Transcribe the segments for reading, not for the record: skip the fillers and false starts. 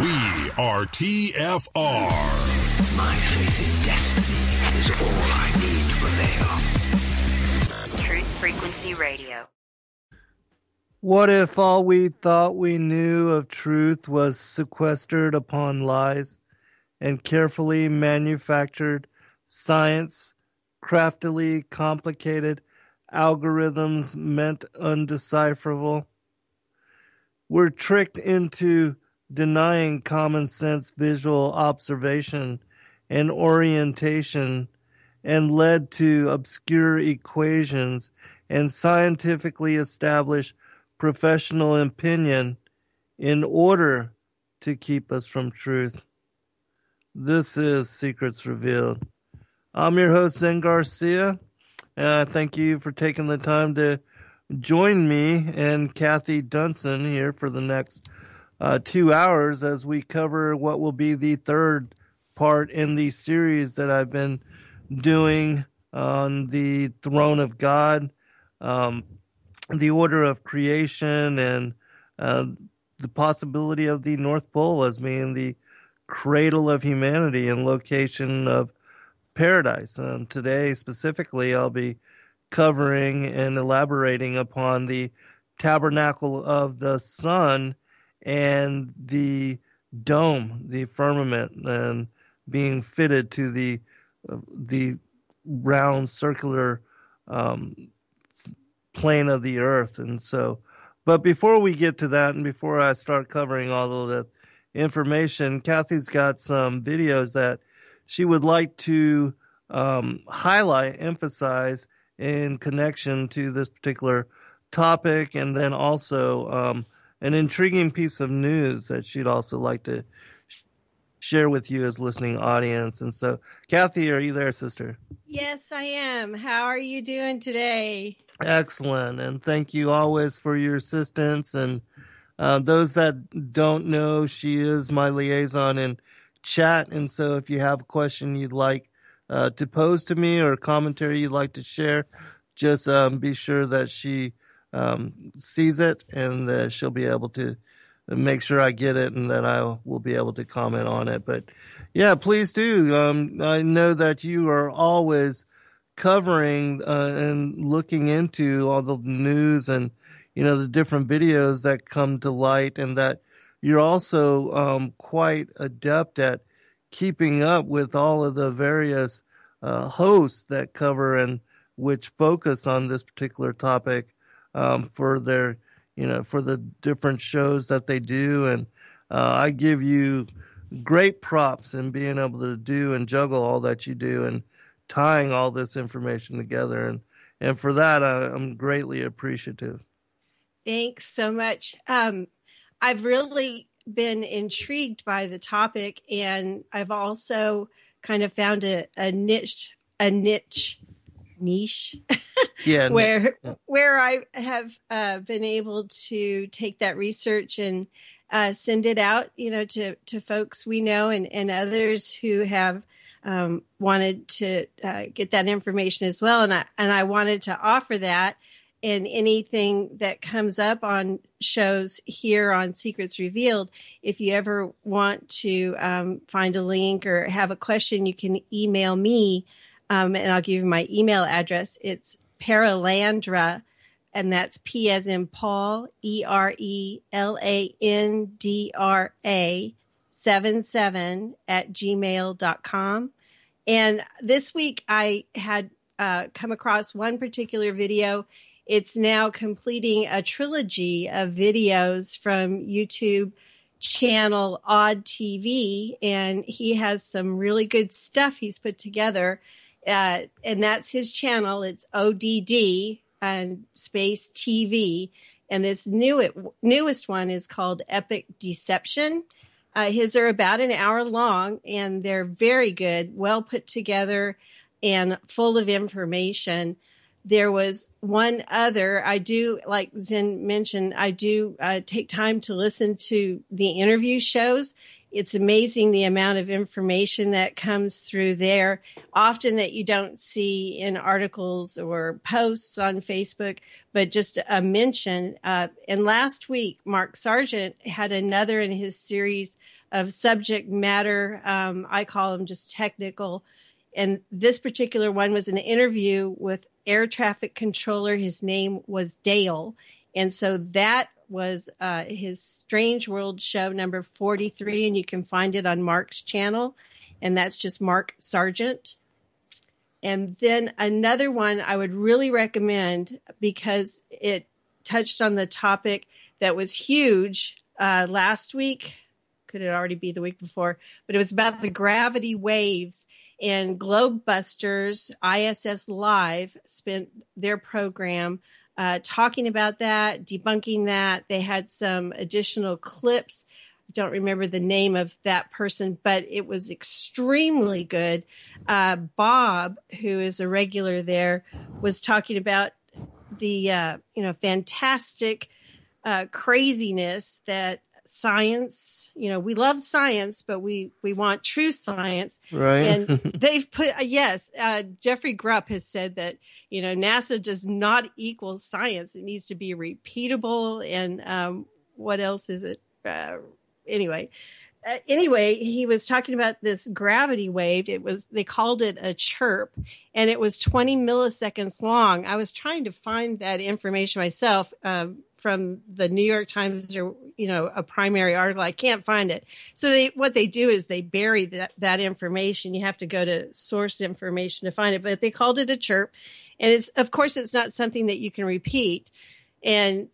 We are TFR. My faith in destiny is all I need to prevail. Truth Frequency Radio. What if all we thought we knew of truth was sequestered upon lies and carefully manufactured science, craftily complicated algorithms meant undecipherable? We're tricked into denying common sense visual observation and orientation and led to obscure equations and scientifically established professional opinion in order to keep us from truth. This is Secrets Revealed. I'm your host, Zen Garcia, and I thank you for taking the time to join me and Cathy Dunson here for the next 2 hours as we cover what will be the third part in the series that I've been doing on the throne of God, the order of creation, and the possibility of the North Pole as being the cradle of humanity and location of paradise. Today specifically I'll be covering and elaborating upon the tabernacle of the sun and the dome, the firmament, and being fitted to the round circular plane of the earth. And so, but before we get to that, and before I start covering all of the information, Cathy's got some videos that she would like to highlight, emphasize in connection to this particular topic, and then also an intriguing piece of news that she'd also like to share with you as listening audience. And so, Cathy, are you there, sister? Yes, I am. How are you doing today? Excellent. And thank you always for your assistance. And those that don't know, she is my liaison in chat. And so if you have a question you'd like to pose to me or a commentary you'd like to share, just be sure that she sees it, and she'll be able to make sure I get it, and then I will be able to comment on it. But yeah, please do. I know that you are always covering and looking into all the news and, you know, the different videos that come to light, and that you're also quite adept at keeping up with all of the various hosts that cover and which focus on this particular topic for their, you know, for the different shows that they do. And I give you great props in being able to do and juggle all that you do and tying all this information together. And for that, I'm greatly appreciative. Thanks so much. I've really been intrigued by the topic, and I've also kind of found a niche. Yeah, where I have been able to take that research and send it out, you know, to folks we know and others who have wanted to get that information as well. And I wanted to offer that, and anything that comes up on shows here on Secrets Revealed. If you ever want to find a link or have a question, you can email me, and I'll give you my email address. It's Perelandra, and that's P as in Paul, ERELANDRA 77 @gmail.com. And this week I had come across one particular video. It's now completing a trilogy of videos from YouTube channel Odd TV, and he has some really good stuff he's put together. And that's his channel. It's ODD and space TV. And this newest one is called Epic Deception. His are about an hour long, and they're very good, well put together and full of information. There was one other, I do, like Zen mentioned, I do take time to listen to the interview shows. It's amazing the amount of information that comes through there, often that you don't see in articles or posts on Facebook, but just a mention. And last week, Mark Sargent had another in his series of subject matter. I call them just technical. And this particular one was an interview with air traffic controller. His name was Dale. And so that was his Strange World show number 43. And you can find it on Mark's channel. And that's just Mark Sargent. And then another one I would really recommend because it touched on the topic that was huge last week. Could it already be the week before? But it was about the gravity waves. And Globebusters, ISS Live, spent their program talking about that, debunking that. They had some additional clips. I don't remember the name of that person, but it was extremely good. Bob, who is a regular there, was talking about the fantastic craziness that science, we love science, but we want true science. Right. And they've put, Jeffrey Grupp has said that, NASA does not equal science. It needs to be repeatable. And what else is it? Anyway, he was talking about this gravity wave. They called it a chirp, and it was 20 milliseconds long. I was trying to find that information myself from the New York Times or, a primary article. I can't find it. So what they do is they bury that information. You have to go to source information to find it, but they called it a chirp. And of course, it's not something that you can repeat. And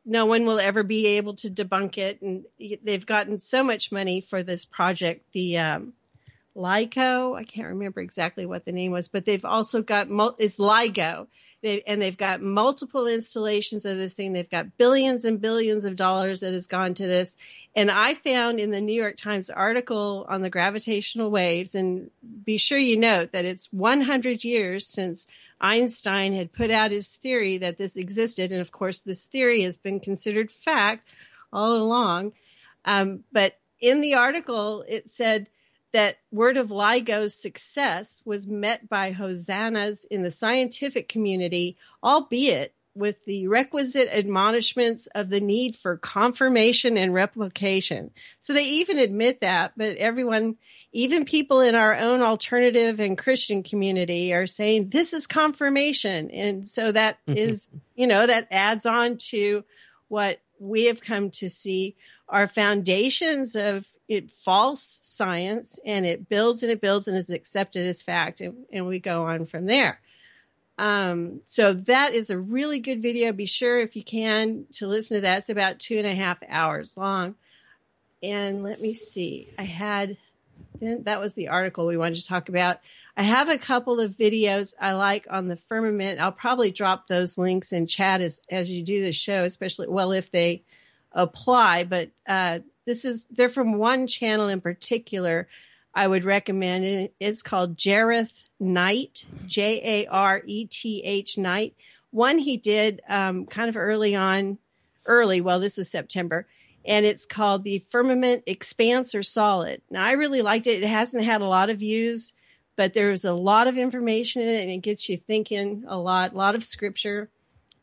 no one will ever be able to debunk it. And they've gotten so much money for this project. The LIGO, I can't remember exactly what the name was, but they've also got, it's LIGO. They've got multiple installations of this thing. They've got billions and billions of dollars that has gone to this. And I found in the New York Times article on the gravitational waves, and be sure you note that it's 100 years since Einstein had put out his theory that this existed. And of course, this theory has been considered fact all along. But in the article, it said that word of LIGO's success was met by hosannas in the scientific community, albeit with the requisite admonishments of the need for confirmation and replication. So they even admit that, but everyone, even people in our own alternative and Christian community, are saying this is confirmation. And so that is, that adds on to what we have come to see are foundations of false science, and it builds and it builds and is accepted as fact. And we go on from there. So that is a really good video. Be sure if you can to listen to that. It's about 2.5 hours long. And let me see. That was the article we wanted to talk about. I have a couple of videos I like on the Firmament. I'll probably drop those links in chat as you do the show, especially, if they apply. But they're from one channel in particular I would recommend. And it's called Jareth Knight, Jareth Knight. One he did kind of early. Well, this was September. And it's called the Firmament Expanse or Solid. Now, I really liked it. It hasn't had a lot of views, but there's a lot of information in it, and it gets you thinking a lot of scripture.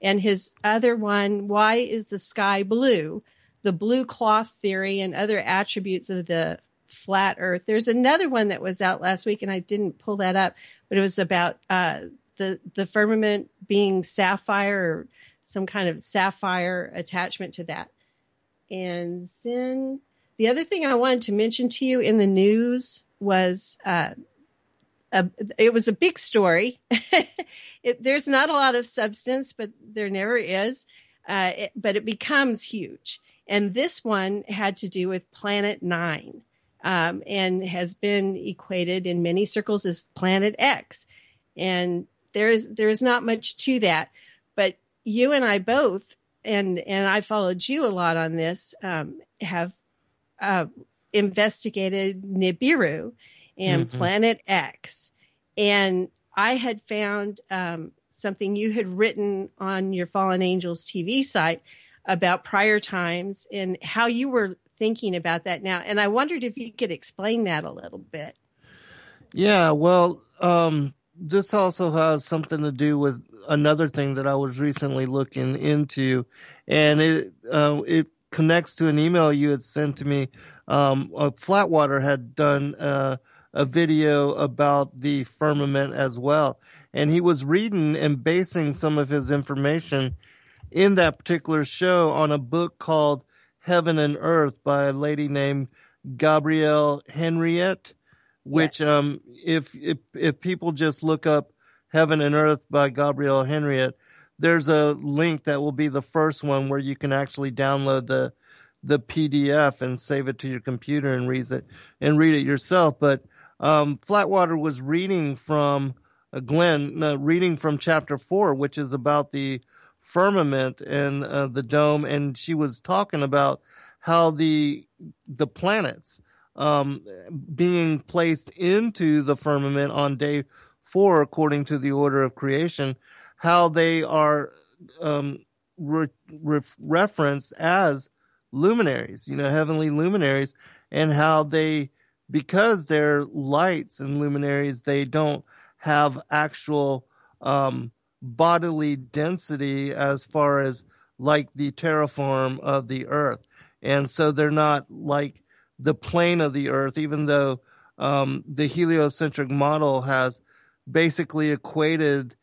And his other one, Why is the Sky Blue? The Blue Cloth Theory and Other Attributes of the Flat Earth. There's another one that was out last week, and I didn't pull that up, but it was about the firmament being sapphire or some kind of sapphire attachment to that. And then the other thing I wanted to mention to you in the news was it was a big story. There's not a lot of substance, but there never is. But it becomes huge. And this one had to do with Planet 9 and has been equated in many circles as Planet X. And there is not much to that. But you and I both, and I followed you a lot on this, have investigated Nibiru and Planet X. And I had found something you had written on your Fallen Angels TV site about prior times and how you were thinking about that now. And I wondered if you could explain that a little bit. Yeah, well, this also has something to do with another thing that I was recently looking into, and it connects to an email you had sent to me. Flatwater had done a video about the firmament as well. And he was reading and basing some of his information in that particular show on a book called Heaven and Earth by a lady named Gabrielle Henriette, which Yes. if people just look up Heaven and Earth by Gabrielle Henriette, there's a link that will be the first one where you can actually download the PDF and save it to your computer and read it yourself. But Flatwater was reading from reading from chapter 4, which is about the firmament and the dome, and she was talking about how the planets being placed into the firmament on day 4, according to the order of creation, how they are referenced as luminaries, heavenly luminaries, and how because they're lights and luminaries, they don't have actual bodily density as far as like the terraform of the earth. And so they're not like the plane of the earth, even though the heliocentric model has basically equated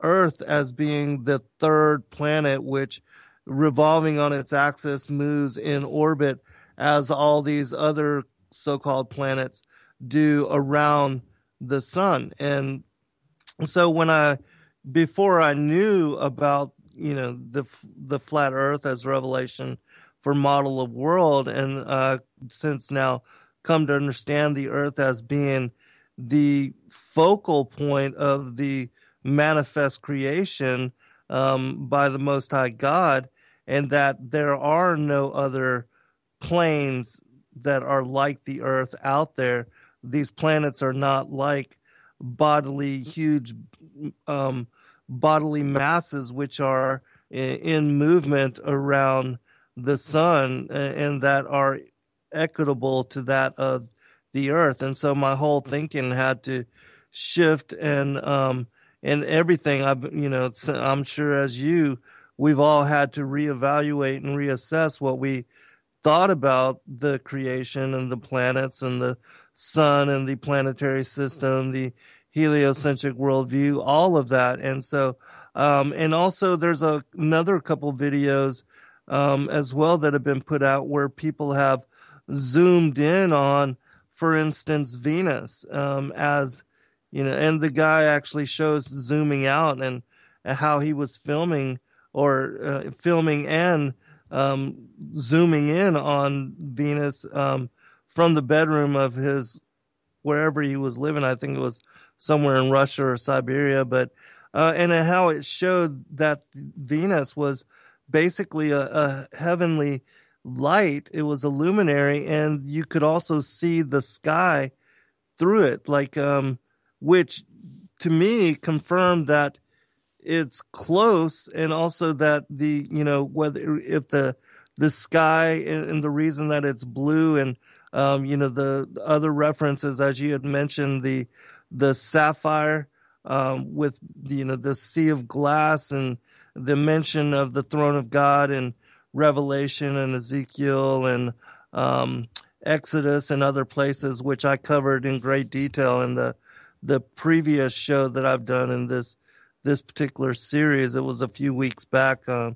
Earth as being the third planet, which revolving on its axis moves in orbit as all these other so-called planets do around the sun. And so before I knew about, the flat earth as revelation for model of world, and since now come to understand the earth as being the focal point of the manifest creation by the Most High God, and that there are no other planes that are like the earth out there. These planets are not like huge bodily masses which are in movement around the sun and that are equitable to that of the earth. And so my whole thinking had to shift, and everything I'm sure as we've all had to reevaluate and reassess what we thought about the creation and the planets and the sun and the planetary system, the heliocentric worldview, all of that. And so, and also there's another couple videos as well that have been put out where people have zoomed in on, for instance, Venus, as, and the guy actually shows zooming out and how he was filming and zooming in on Venus from the bedroom of his wherever he was living. I think it was somewhere in Russia or Siberia, but and how it showed that Venus was basically a heavenly light. It was a luminary, and you could also see the sky through it, like which to me confirmed that it's close, and also that whether if the sky and the reason that it's blue, and the other references, as you had mentioned, the sapphire with the sea of glass, and the mention of the throne of God in Revelation and Ezekiel and Exodus and other places, which I covered in great detail in the previous show that I've done in this particular series. It was a few weeks back, the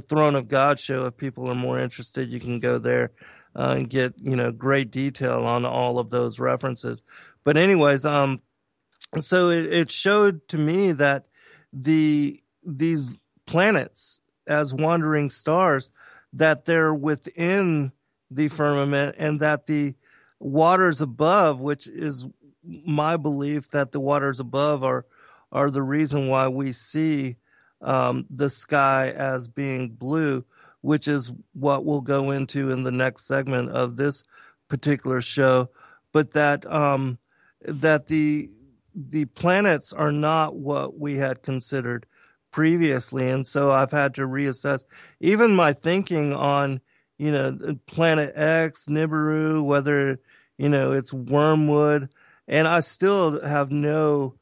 Throne of God show. If people are more interested, you can go there and get great detail on all of those references. But anyways, so it showed to me that these planets as wandering stars, that they're within the firmament, and that the waters above, which is my belief that the waters above are the reason why we see the sky as being blue, which is what we'll go into in the next segment of this particular show. But that that the planets are not what we had considered previously, and so I've had to reassess even my thinking on Planet X, Nibiru, whether it's Wormwood, and I still have no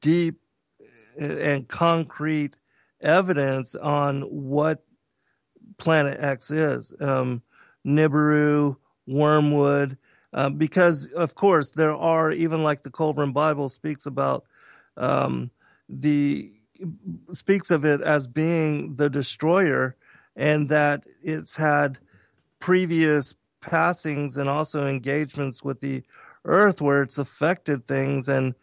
deep and concrete evidence on what Planet X is. Nibiru, Wormwood, because of course there are, even like the Colburn Bible speaks about speaks of it as being the destroyer, and that it's had previous passings and also engagements with the earth where it's affected things, and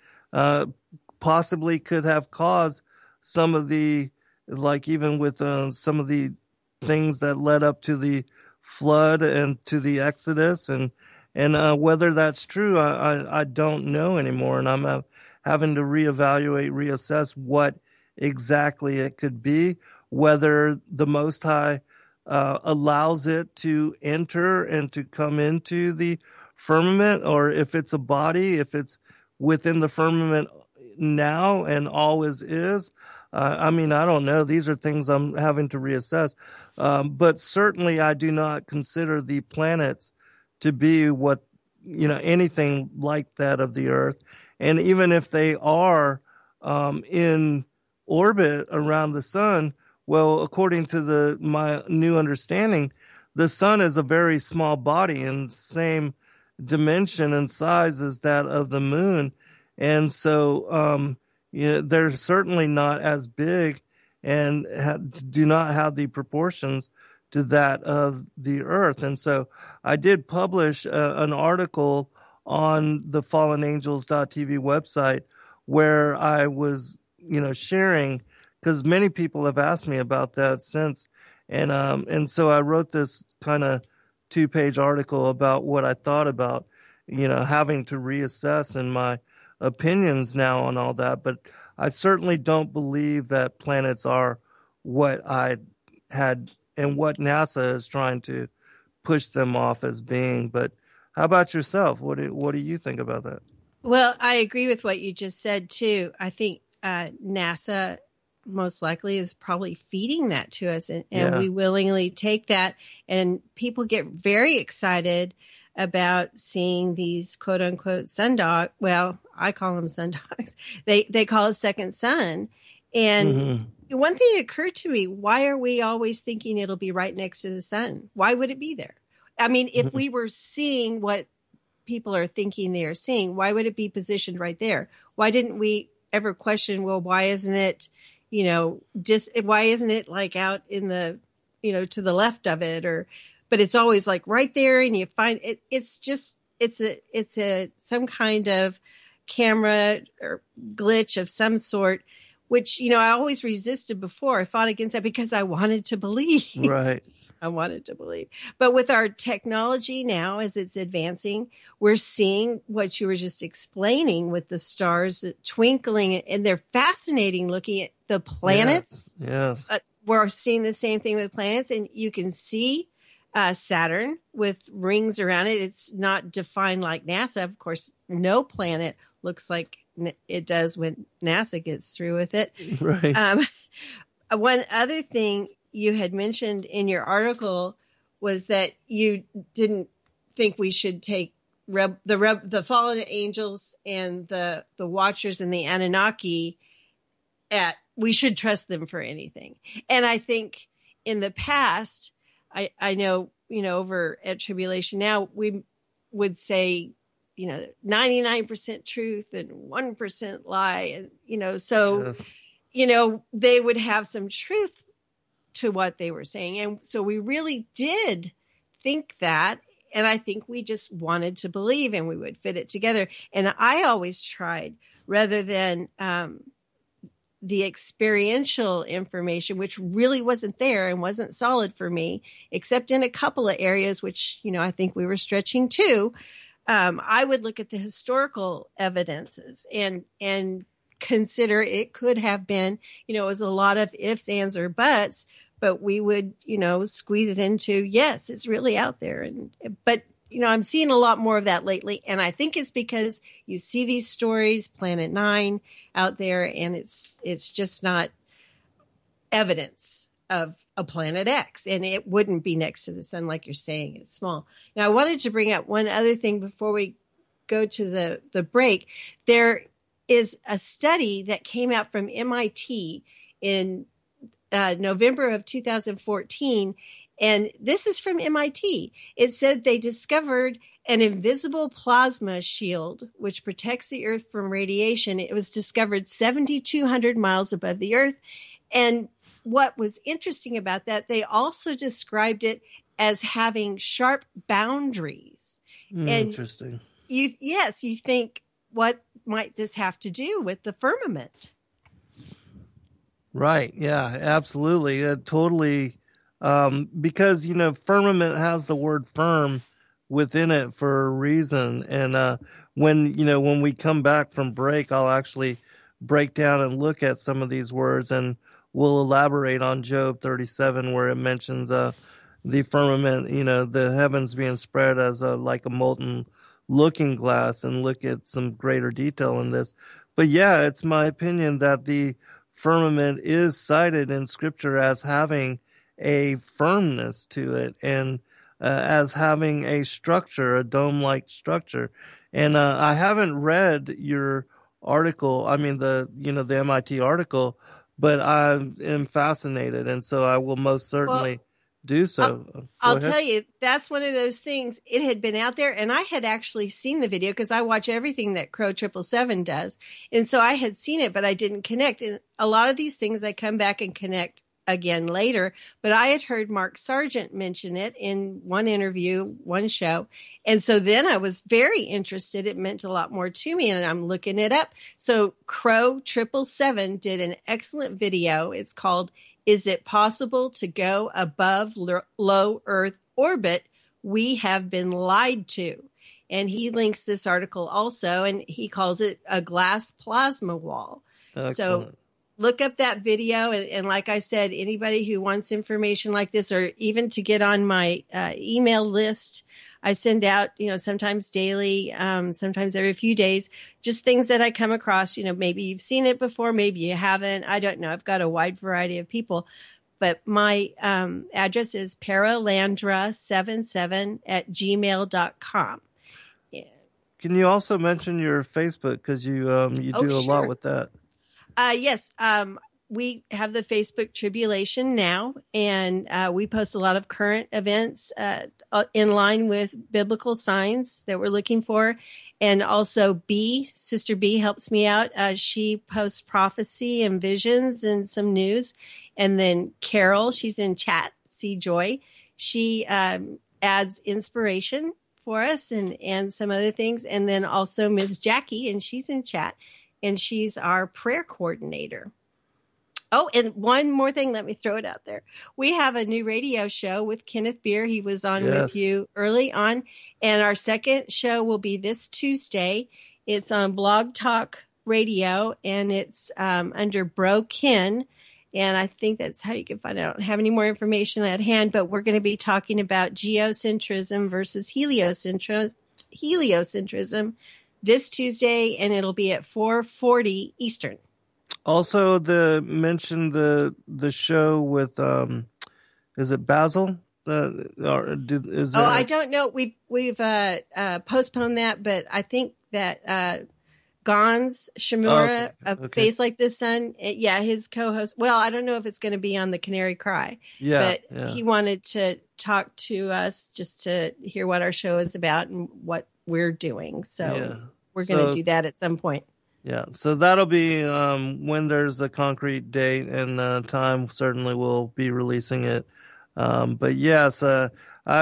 possibly could have caused some of the, like even with some of the things that led up to the flood and to the Exodus, and whether that's true, I don't know anymore, and I'm having to reevaluate, reassess what exactly it could be, whether the Most High allows it to enter and to come into the firmament, or if it's a body, if it's within the firmament now and always is. I mean, I don't know. These are things I'm having to reassess. But certainly I do not consider the planets to be what, anything like that of the Earth. And even if they are in orbit around the sun, well, according to my new understanding, the sun is a very small body and same dimension and size as that of the moon. And so they're certainly not as big and do not have the proportions to that of the earth. And so I did publish an article on the fallenangels.tv website where I was, sharing, because many people have asked me about that since. And so I wrote this kind of 2-page article about what I thought about, having to reassess in my opinions now on all that. But I certainly don't believe that planets are what I had and what NASA is trying to push them off as being. But how about yourself? What do you think about that? Well, I agree with what you just said too. I think NASA most likely is probably feeding that to us, and we willingly take that, and people get very excited about seeing these quote unquote sundog. Well, I call them sundogs. They call it second sun. And one thing occurred to me: why are we always thinking it'll be right next to the sun? Why would it be there? I mean, if we were seeing what people are thinking they are seeing, why would it be positioned right there? Why didn't we ever question, well, why isn't it, why isn't it like out in the, to the left of it, but it's always like right there, and you find it. It's just, it's some kind of camera or glitch of some sort, which, I always resisted before. I fought against that because I wanted to believe. Right. I wanted to believe. But with our technology now, as it's advancing, we're seeing what you were just explaining with the stars twinkling, and they're fascinating looking at the planets. Yes. We're seeing the same thing with planets, and you can see Saturn with rings around it. It's not defined like NASA. Of course, no planet looks like it does when NASA gets through with it. Right. One other thing you had mentioned in your article was that you didn't think we should take the fallen angels and the watchers and the Anunnaki we should trust them for anything. And I think in the past, I know, over at Tribulation Now, we would say, 99% truth and 1% lie. And, so, Yes. They would have some truth to what they were saying. And so we really did think that. And I think we just wanted to believe, and we would fit it together. And I always tried, rather than the experiential information, which really wasn't there and wasn't solid for me, except in a couple of areas, which, I think we were stretching too. I would look at the historical evidences and consider it could have been, it was a lot of ifs, ands, or buts, but we would, squeeze it into, yes, it's really out there. But I'm seeing a lot more of that lately. And I think it's because you see these stories, Planet 9 out there, and it's just not evidence of a Planet X. And it wouldn't be next to the sun, like you're saying. It's small. Now, I wanted to bring up one other thing before we go to the break. There is a study that came out from MIT in November of 2014, And this is from MIT. It said they discovered an invisible plasma shield, which protects the Earth from radiation. It was discovered 7,200 miles above the Earth. And what was interesting about that, they also described it as having sharp boundaries. Interesting. You think, what might this have to do with the firmament? Right. Yeah, absolutely. Totally. Because, firmament has the word firm within it for a reason. And when we come back from break, I'll actually break down and look at some of these words, and we'll elaborate on Job 37, where it mentions the firmament, the heavens being spread as like a molten looking glass, and look at some greater detail in this. But yeah, it's my opinion that the firmament is cited in Scripture as having a firmness to it, and as having a structure, a dome-like structure. And I haven't read your article. I mean, the MIT article, but I am fascinated, and so I will most certainly do so. I'll tell you, that's one of those things. It had been out there, and I had actually seen the video because I watch everything that Crow 777 does. And so I had seen it, but I didn't connect. And a lot of these things I come back and connect again later. But I had heard Mark Sargent mention it in one interview, one show. And so then I was very interested. It meant a lot more to me, and I'm looking it up. So Crow 777 did an excellent video. It's called "Is It Possible to Go Above Low Earth Orbit? We Have Been Lied To." And he links this article also, and he calls it a glass plasma wall. Excellent. So look up that video. And like I said, anybody who wants information like this, or even to get on my email list, I send out, sometimes daily, sometimes every few days, just things that I come across. Maybe you've seen it before, maybe you haven't. I don't know. I've got a wide variety of people. But my address is paralandra77@gmail.com. Yeah. Can you also mention your Facebook, because you do a lot with that? Yes. We have the Facebook Tribulation Now, and we post a lot of current events in line with biblical signs that we're looking for. And also Sister B helps me out. She posts prophecy and visions and some news. And then Carol, she's in chat, See Joy. She adds inspiration for us and some other things. And then also Ms. Jackie, and she's in chat, and she's our prayer coordinator. Oh, and one more thing, let me throw it out there. We have a new radio show with Kenneth Beer. He was on with you early on. And our second show will be this Tuesday. It's on Blog Talk Radio, and it's under Bro Ken. And I think that's how you can find out. I don't have any more information at hand, but we're going to be talking about geocentrism versus heliocentrism this Tuesday, and it'll be at 4:40 Eastern. Also, mention the show with is it Basil? I don't know. We've postponed that, but I think that Gons Shimura of Face Like the Sun, his co-host. Well, I don't know if it's going to be on the Canary Cry, but he wanted to talk to us just to hear what our show is about and what we're doing. So we're going to do that at some point. Yeah, so that'll be when there's a concrete date and time. Certainly, we'll be releasing it. But yes, I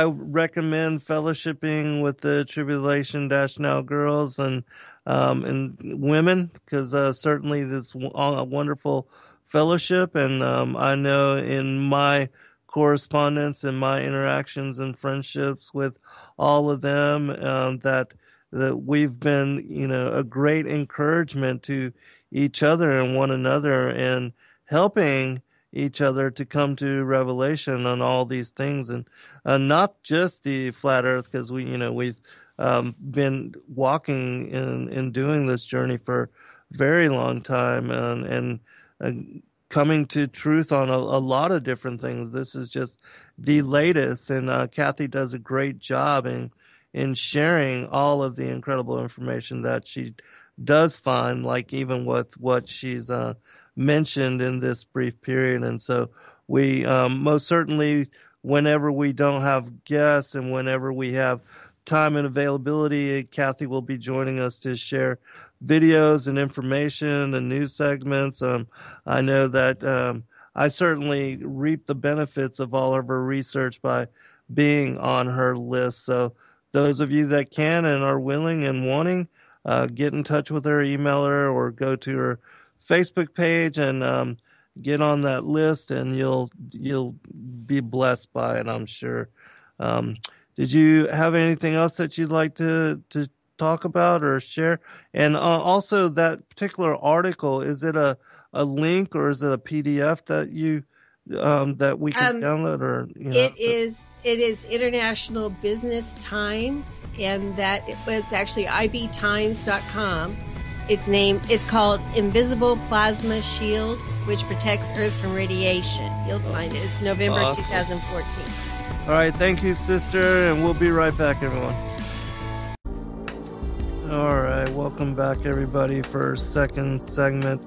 recommend fellowshipping with the Tribulation Now girls and women, because certainly it's a wonderful fellowship. And I know in my correspondence and my interactions and friendships with all of them that we've been, a great encouragement to each other and one another, and helping each other to come to revelation on all these things, and not just the flat earth, because we've been walking in doing this journey for a very long time, and coming to truth on a lot of different things. This is just the latest, and Cathy does a great job in sharing all of the incredible information that she does find, like even with what she's mentioned in this brief period. And so we most certainly whenever we don't have guests and whenever we have time and availability, Cathy will be joining us to share videos and information and news segments. I know that I certainly reap the benefits of all of her research by being on her list. So those of you that can and are willing and wanting, get in touch with her, email her, or go to her Facebook page and get on that list, and you'll be blessed by it, I'm sure. Did you have anything else that you'd like to talk about or share? And also, that particular article, is it a link or is it a PDF that you that we can download, or It is International Business Times, and that it's actually ibtimes.com. It's called Invisible Plasma Shield, which protects Earth from radiation. You'll find it. It's November 2014. All right, thank you, sister, and we'll be right back, everyone. All right, welcome back, everybody, for our second segment.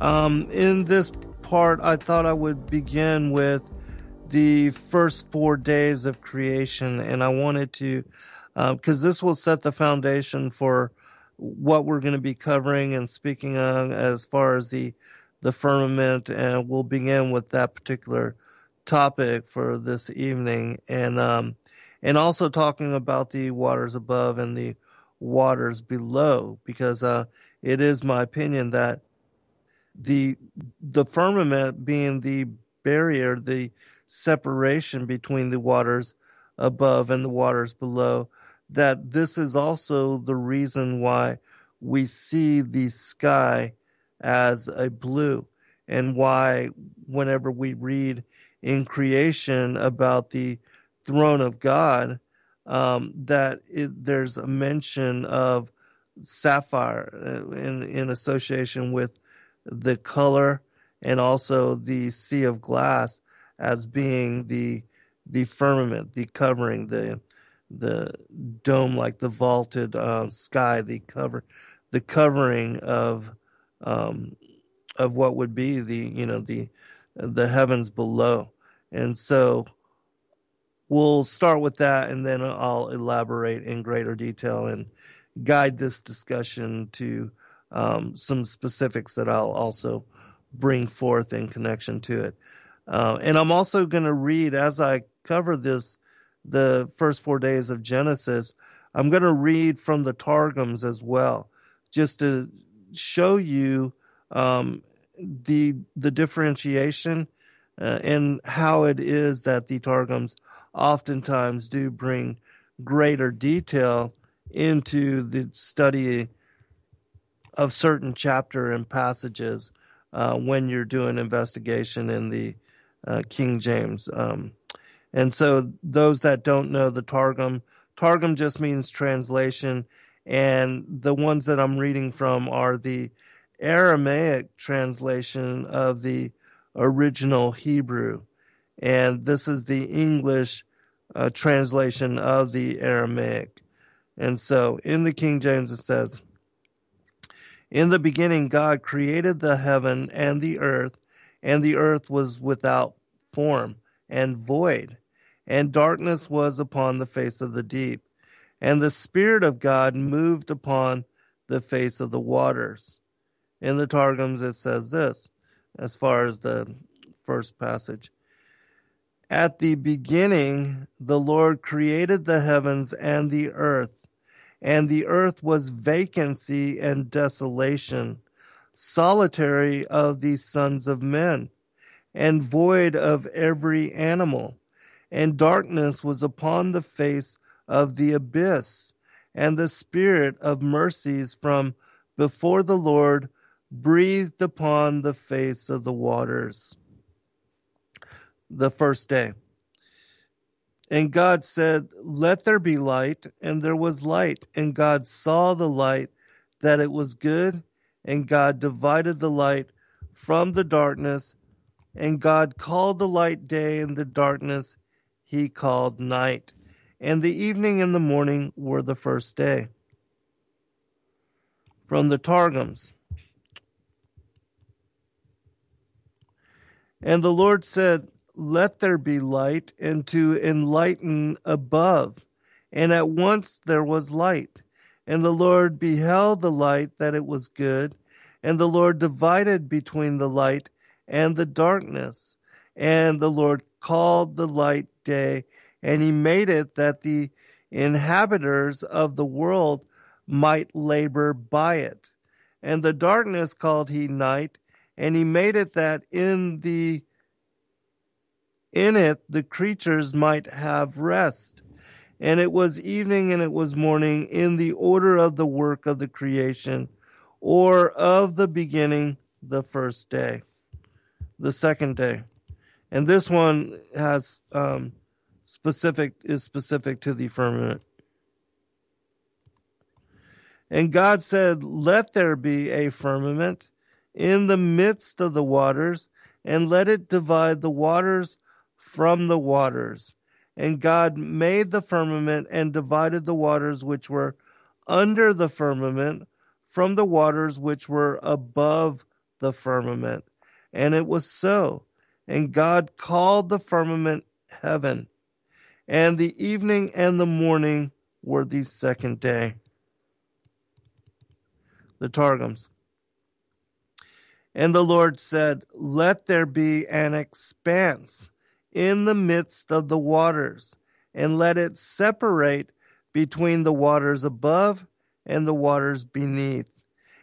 In this part, I thought I would begin with the first 4 days of creation, and I wanted to, because this will set the foundation for what we're going to be covering and speaking on as far as the firmament, and we'll begin with that particular topic for this evening, and also talking about the waters above and the waters below, because it is my opinion that the firmament being the barrier, the separation between the waters above and the waters below, that this is also the reason why we see the sky as a blue, and why whenever we read in creation about the throne of God, there's a mention of sapphire in association with the color, and also the sea of glass as being the firmament, the covering, the dome, like the vaulted sky, the covering of what would be the heavens below. And so we'll start with that, and then I'll elaborate in greater detail and guide this discussion to some specifics that I'll also bring forth in connection to it. And I'm also going to read, as I cover the first 4 days of Genesis, I'm going to read from the Targums as well, just to show you the differentiation and how it is that the Targums oftentimes do bring greater detail into the study of certain chapter and passages when you're doing investigation in the King James. And so those that don't know the Targum just means translation, and the ones that I'm reading from are the Aramaic translation of the original Hebrew, and this is the English translation of the Aramaic. And so in the King James it says, "In the beginning God created the heaven and the earth was without form and void, and darkness was upon the face of the deep, and the Spirit of God moved upon the face of the waters." In the Targums it says this, as far as the first passage: "At the beginning the Lord created the heavens and the earth was vacancy and desolation, solitary of the sons of men, and void of every animal. And darkness was upon the face of the abyss, and the spirit of mercies from before the Lord breathed upon the face of the waters." The first day. "And God said, Let there be light, and there was light. And God saw the light, that it was good. And God divided the light from the darkness. And God called the light day, and the darkness he called night. And the evening and the morning were the first day." From the Targums: "And the Lord said, let there be light, and to enlighten above. And at once there was light. And the Lord beheld the light, that it was good. And the Lord divided between the light and the darkness. And the Lord called the light day, and he made it that the inhabitants of the world might labor by it. And the darkness called he night, and he made it that in it the creatures might have rest. And it was evening and it was morning, in the order of the work of the creation, or of the beginning, the first day, the second day. And this one has specific to the firmament. And God said, let there be a firmament in the midst of the waters, and let it divide the waters from the waters. And God made the firmament and divided the waters which were under the firmament from the waters which were above the firmament. And it was so. And God called the firmament heaven. And the evening and the morning were the second day. The Targums. And the Lord said, let there be an expanse in the midst of the waters, and let it separate between the waters above and the waters beneath.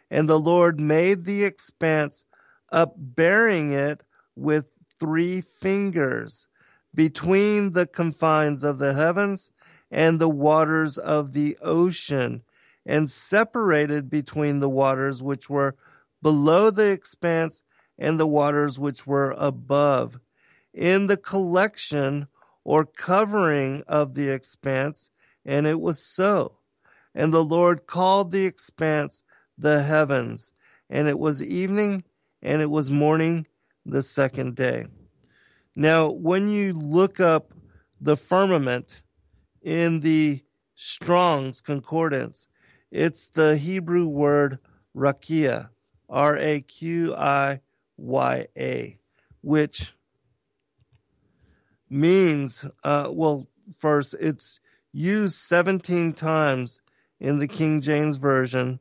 And the Lord made the expanse, upbearing it with 3 fingers between the confines of the heavens and the waters of the ocean, and separated between the waters which were below the expanse and the waters which were above, in the collection or covering of the expanse. And it was so. And the Lord called the expanse the heavens. And it was evening and it was morning, the second day. Now, when you look up the firmament in the Strong's Concordance, it's the Hebrew word rakia, Raqiya, which means, first, it's used 17 times in the King James Version.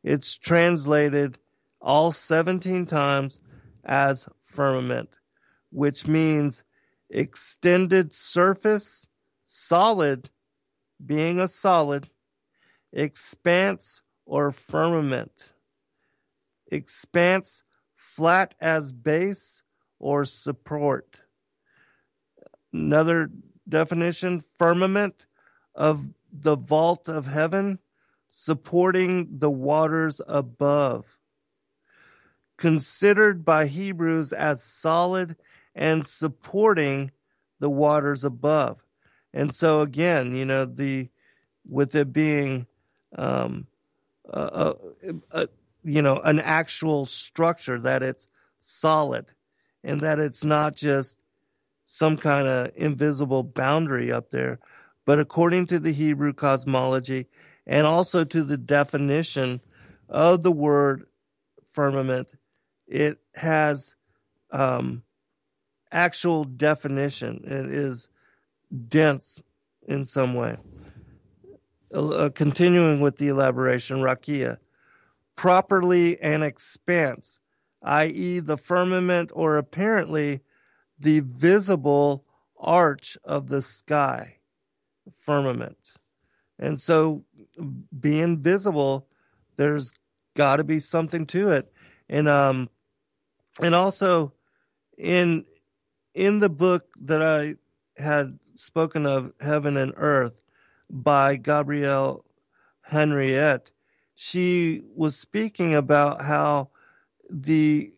It's translated all 17 times as firmament, which means extended surface, solid, being a solid, expanse or firmament. Expanse, flat as base or support. Another definition, firmament of the vault of heaven, supporting the waters above. Considered by Hebrews as solid and supporting the waters above. And so again, with it being an actual structure, that it's solid and that it's not just some kind of invisible boundary up there, but according to the Hebrew cosmology and also to the definition of the word firmament, it has actual definition. It is dense in some way. Continuing with the elaboration, rakia, properly an expanse, i.e. the firmament or apparently the visible arch of the sky, firmament. And so being visible, there's got to be something to it. And also in the book that I had spoken of, Heaven and Earth, by Gabrielle Henriette, she was speaking about how the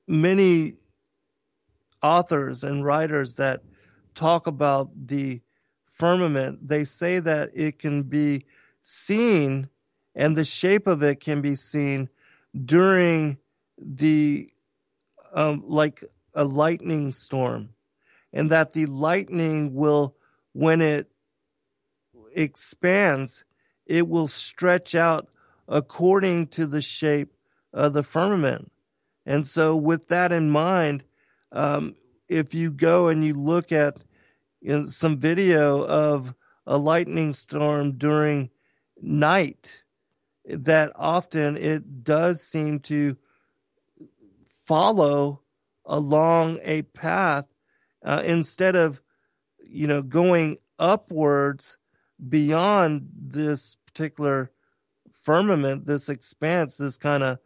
many authors and writers that talk about the firmament, they say that it can be seen and the shape of it can be seen during the like a lightning storm, and that the lightning will, when it expands, it will stretch out according to the shape of the firmament. And so with that in mind, if you go and you look at some video of a lightning storm during night, that often it does seem to follow along a path instead of going upwards beyond this particular firmament, this expanse, this kind of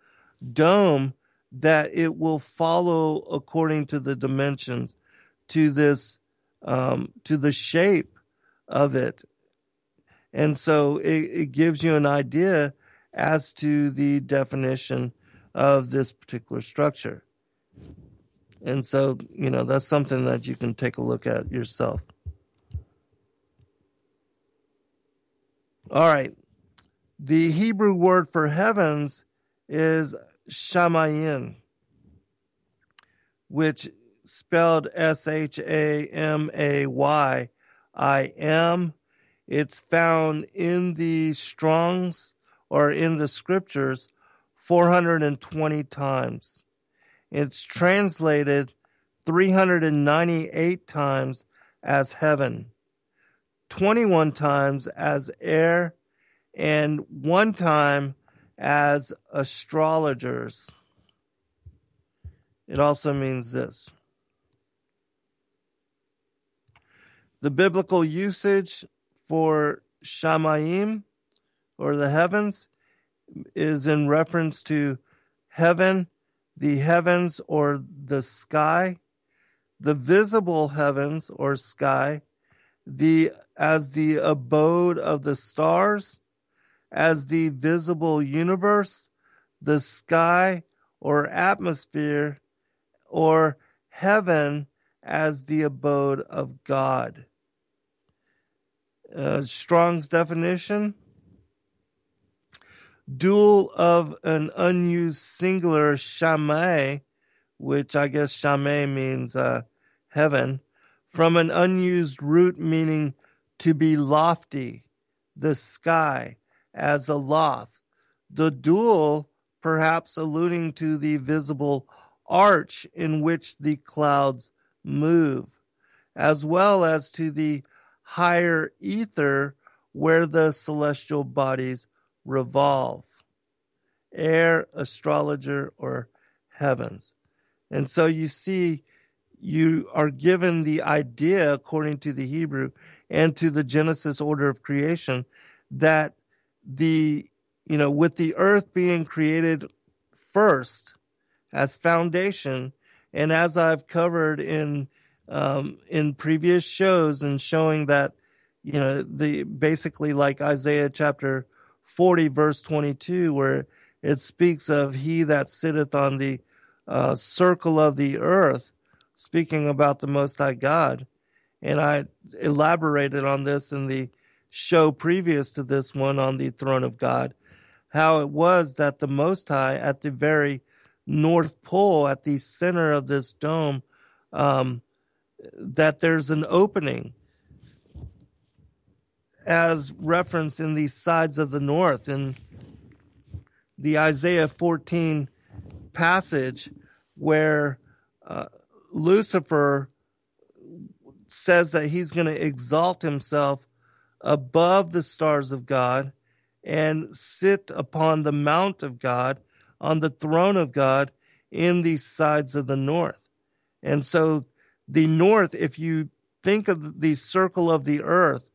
dome, that it will follow according to the dimensions, to this to the shape of it. And so it gives you an idea as to the definition of this particular structure. And so, that's something that you can take a look at yourself. All right. The Hebrew word for heavens is shamayim, which spelled Shamayim. It's found in the Strongs or in the scriptures 420 times. It's translated 398 times as heaven, 21 times as air, and 1 time as astrologers. It also means this. The biblical usage for Shamayim, or the heavens, is in reference to heaven, the heavens or the sky, the visible heavens or sky, as the abode of the stars, as the visible universe, the sky or atmosphere, or heaven as the abode of God. Strong's definition: dual of an unused singular shamay, which I guess shamay means heaven, from an unused root meaning to be lofty, the sky as a loft. The dual perhaps alluding to the visible arch in which the clouds move, as well as to the higher ether where the celestial bodies revolve. Air, astrologer, or heavens. And so you see, you are given the idea, according to the Hebrew and to the Genesis order of creation, that with the earth being created first as foundation, and as I've covered in previous shows and showing that, basically like Isaiah chapter 40 verse 22, where it speaks of he that sitteth on the circle of the earth, speaking about the Most High God. And I elaborated on this in the show previous to this one on the throne of God, how it was that the Most High at the very North Pole, at the center of this dome, that there's an opening as referenced in the sides of the north. In the Isaiah 14 passage where Lucifer says that he's going to exalt himself above the stars of God and sit upon the mount of God, on the throne of God, in the sides of the north. And so the north, if you think of the circle of the earth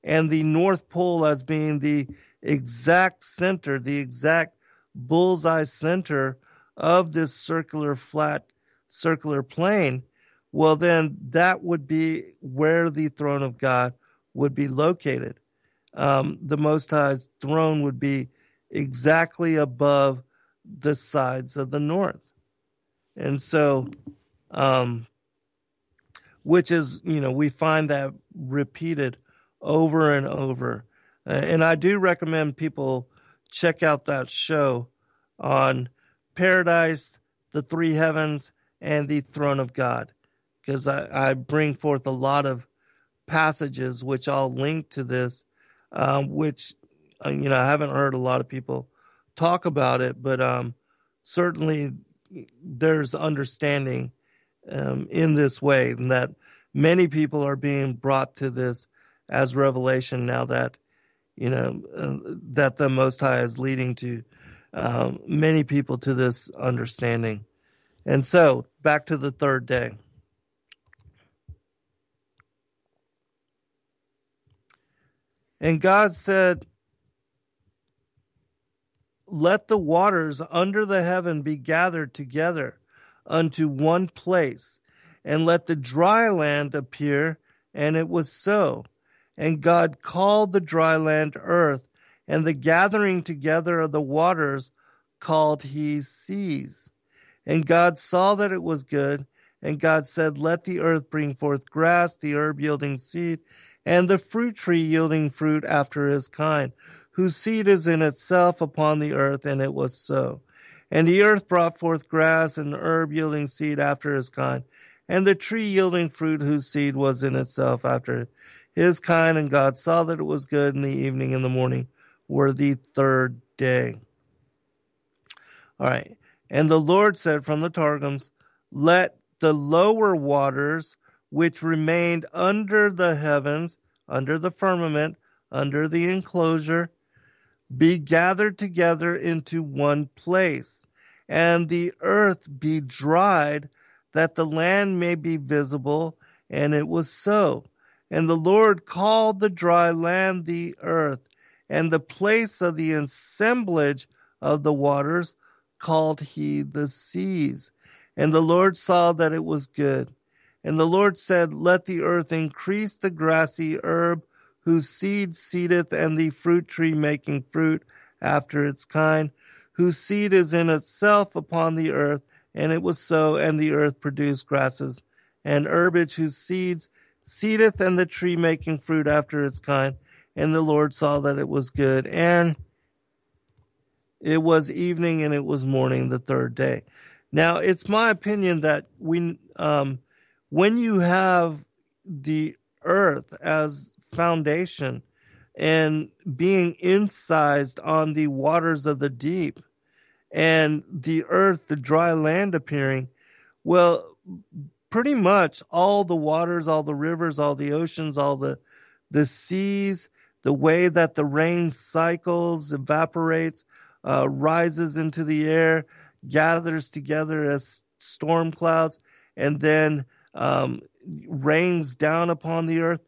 and the North Pole as being the exact center, the exact bullseye center of this circular plane, well, then that would be where the throne of God would be located. The Most High's throne would be exactly above the sides of the north. And so, which is, we find that repeated over and over. And I do recommend people check out that show on paradise, the three heavens, and the throne of God, because I bring forth a lot of passages which I'll link to this, which, I haven't heard a lot of people talk about it, but certainly there's understanding in this way, and that many people are being brought to this as revelation now that that the Most High is leading to many people to this understanding. And so, back to the third day. And God said, "Let the waters under the heaven be gathered together unto one place, and let the dry land appear." And it was so. And God called the dry land earth, and the gathering together of the waters called he seas. And God saw that it was good. And God said, "Let the earth bring forth grass, the herb yielding seed, and the fruit tree yielding fruit after his kind, whose seed is in itself upon the earth." And it was so. And the earth brought forth grass, and the herb yielding seed after his kind, and the tree yielding fruit whose seed was in itself after his kind. And God saw that it was good, and the evening and the morning were the third day. All right. And the Lord said from the Targums, "Let the lower waters which remained under the heavens, under the firmament, under the enclosure, be gathered together into one place, and the earth be dried, that the land may be visible." And it was so. And the Lord called the dry land the earth, and the place of the assemblage of the waters called he the seas. And the Lord saw that it was good. And the Lord said, "Let the earth increase the grassy herb, whose seed seedeth, and the fruit tree making fruit after its kind, whose seed is in itself upon the earth." And it was so. And the earth produced grasses and herbage, whose seeds seedeth, and the tree making fruit after its kind. And the Lord saw that it was good. And it was evening, and it was morning, the third day. Now, it's my opinion that when you have the earth as foundation and being incised on the waters of the deep, and the earth, the dry land appearing, well, pretty much all the waters, all the rivers, all the oceans, all the seas, the way that the rain cycles, evaporates, rises into the air, gathers together as storm clouds, and then rains down upon the earth.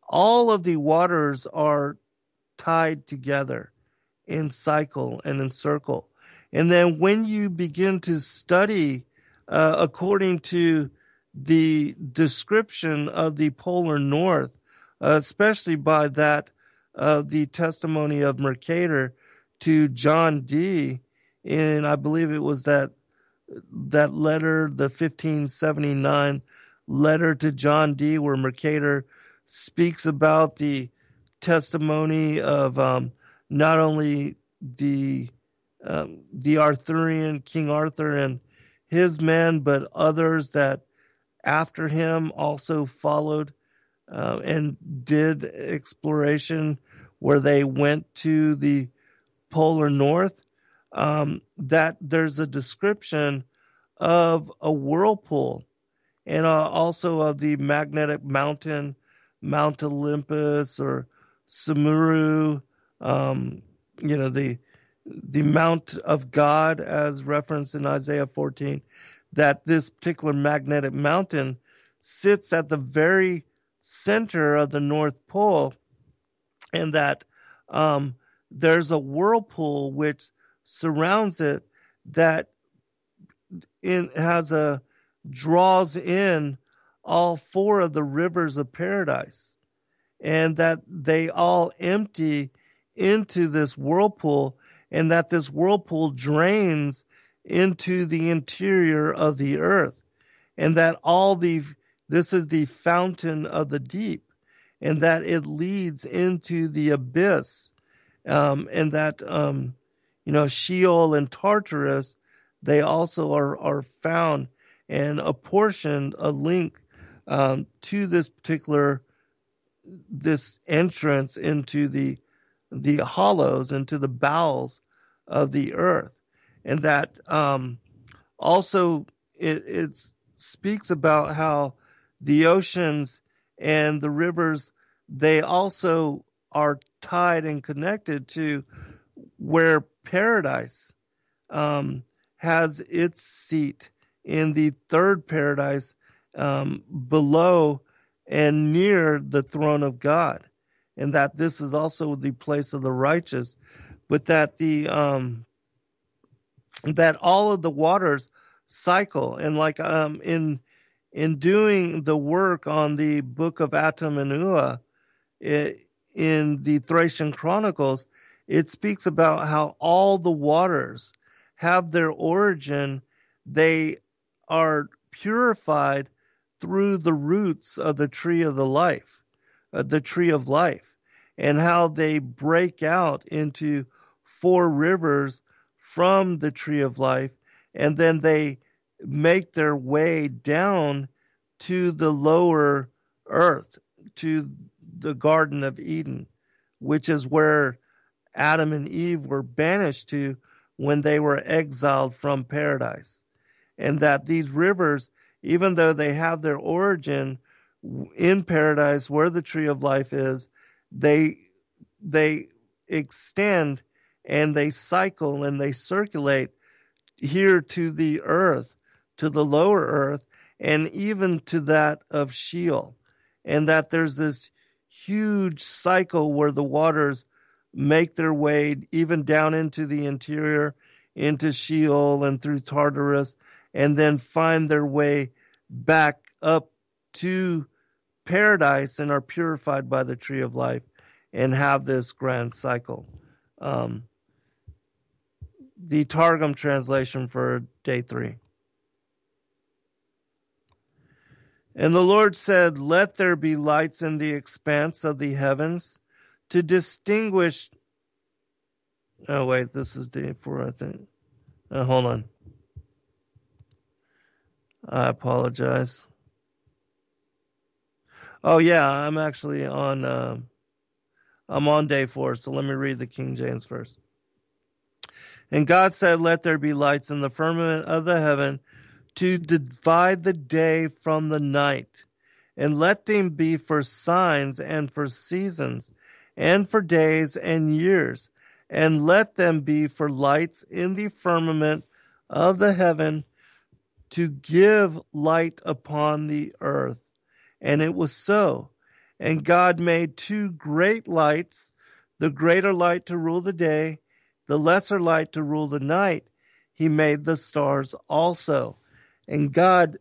All of the waters are tied together in cycle and in circle. And then when you begin to study according to the description of the polar north, especially by that the testimony of Mercator to John Dee, in I believe it was that letter, the 1579 letter to John Dee, where Mercator speaks about the testimony of not only the Arthurian King Arthur and his men, but others that after him also followed and did exploration where they went to the polar north, that there's a description of a whirlpool and also of the magnetic mountain, Mount Olympus or Sumuru, the Mount of God as referenced in Isaiah 14, that this particular magnetic mountain sits at the very center of the North Pole, and that there's a whirlpool which surrounds it that draws in all four of the rivers of paradise, and that they all empty into this whirlpool, and that this whirlpool drains into the interior of the earth, and that this is the fountain of the deep, and that it leads into the abyss, and that Sheol and Tartarus, they also are found and apportioned a link to this entrance into the hollows, into the bowels of the earth. And that also it's speaks about how the oceans and the rivers, they also are tied and connected to where paradise has its seat in the third paradise, below and near the throne of God, and that this is also the place of the righteous, but that that all of the waters cycle. And like in doing the work on the book of Atum and Ua, in the Thracian Chronicles, it speaks about how all the waters have their origin. They are purified through the roots of the tree of the tree of life, and how they break out into 4 rivers from the tree of life, and then they make their way down to the lower earth, to the Garden of Eden, which is where Adam and Eve were banished to when they were exiled from paradise. And that these rivers, even though they have their origin in paradise where the tree of life is, they extend and they cycle and they circulate here to the earth, to the lower earth, and even to that of Sheol. And that there's this huge cycle where the waters make their way even down into the interior, into Sheol and through Tartarus, and then find their way back up to paradise and are purified by the tree of life and have this grand cycle. The Targum translation for day 3. And the Lord said, "Let there be lights in the expanse of the heavens to distinguish." Oh, wait, this is day 4, I think. Hold on. I apologize. Oh, yeah, I'm actually on, I'm on day 4, so let me read the King James first. And God said, "Let there be lights in the firmament of the heaven to divide the day from the night, and let them be for signs and for seasons, and for days and years, and let them be for lights in the firmament of the heaven to give light upon the earth." And it was so. And God made 2 great lights, the greater light to rule the day, the lesser light to rule the night. He made the stars also. And God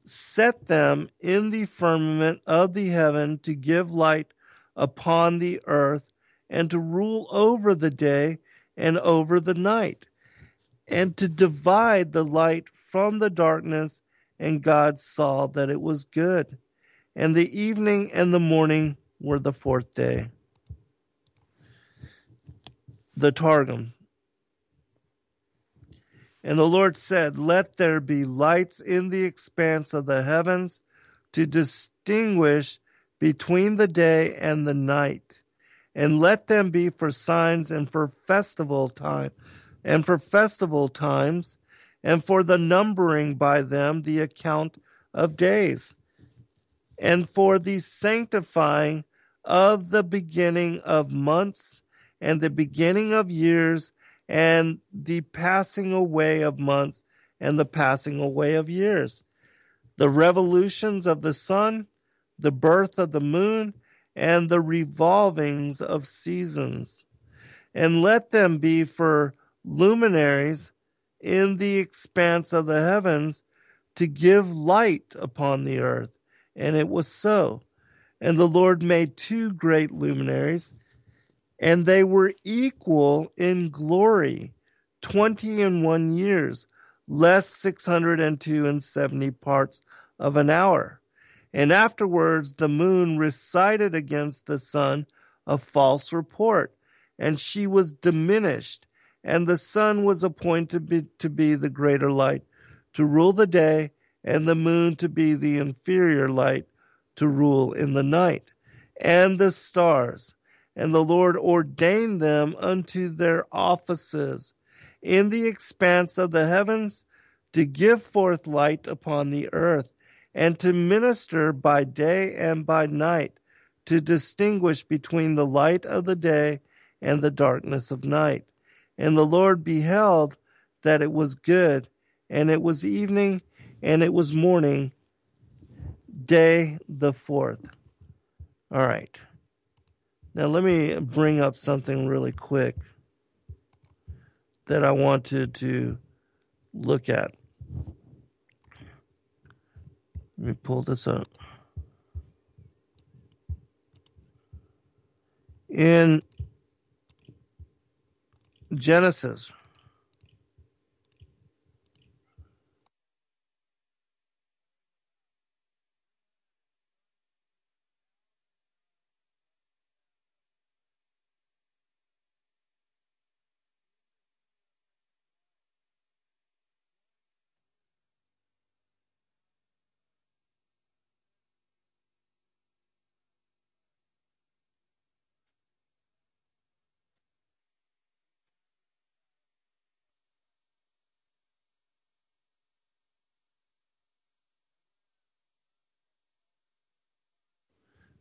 set them in the firmament of the heaven to give light upon the earth, and to rule over the day and over the night, and to divide the light from the darkness. And God saw that it was good. And the evening and the morning were the 4th day. The Targum. And the Lord said, "Let there be lights in the expanse of the heavens to distinguish between the day and the night, and let them be for signs and for festival time, and for festival times, and for the numbering by them the account of days, and for the sanctifying of the beginning of months, and the beginning of years, and the passing away of months, and the passing away of years, the revolutions of the sun, the birth of the moon, and the revolvings of seasons. And let them be for luminaries in the expanse of the heavens to give light upon the earth. And it was so. And the Lord made 2 great luminaries, and they were equal in glory, 21 years, less 602 parts of an hour. And afterwards the moon recited against the sun a false report, and she was diminished, and the sun was appointed to be the greater light, to rule the day, and the moon to be the inferior light, to rule in the night, and the stars. And the Lord ordained them unto their offices in the expanse of the heavens to give forth light upon the earth, and to minister by day and by night, to distinguish between the light of the day and the darkness of night. And the Lord beheld that it was good, and it was evening, and it was morning, day the fourth. All right. Now let me bring up something really quick that I wanted to look at. Let me pull this up. In Genesis,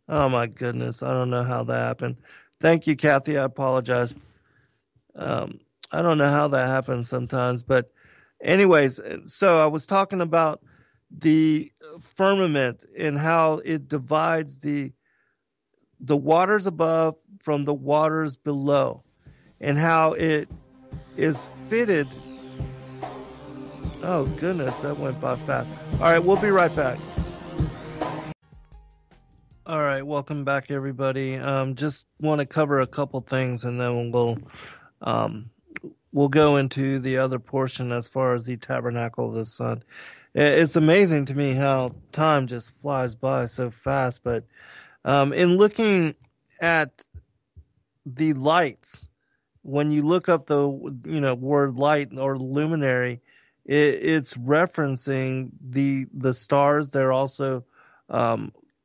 oh my goodness, I don't know how that happened. Thank you, Cathy. I apologize. I don't know how that happens sometimes, but anyways, so I was talking about the firmament and how it divides the waters above from the waters below, and how it is fitted. Oh goodness, that went by fast. All right, we'll be right back. All right, welcome back, everybody. Just want to cover a couple things, and then um, we'll go into the other portion as far as the tabernacle of the sun. It's amazing to me how time just flies by so fast. But in looking at the lights, when you look up the word light or luminary, it's referencing the stars. They're also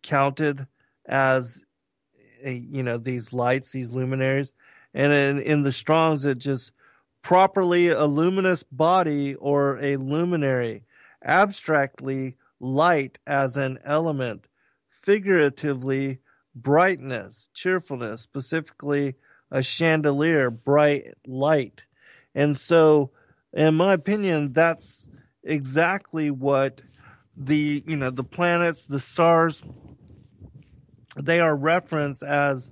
counted as these lights, these luminaries, and in the Strongs it just properly a luminous body or a luminary, abstractly light as an element, figuratively brightness, cheerfulness, specifically a chandelier, bright light. And so, in my opinion, that's exactly what the planets, the stars, they are referenced as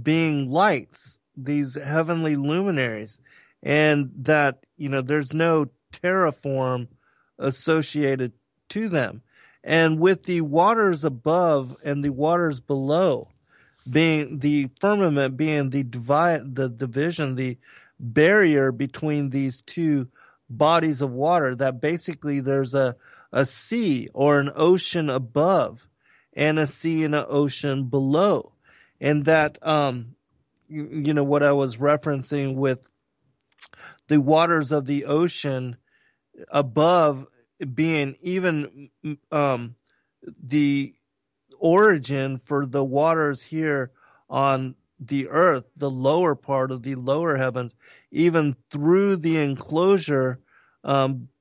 being lights, these heavenly luminaries, and that there's no terraform associated to them. And with the waters above and the waters below being the firmament, being the division, the barrier between these two bodies of water, that basically there's a sea or an ocean above and a sea and an ocean below. And that what I was referencing with the waters of the ocean above being even the origin for the waters here on the earth, the lower part of the lower heavens, even through the enclosure,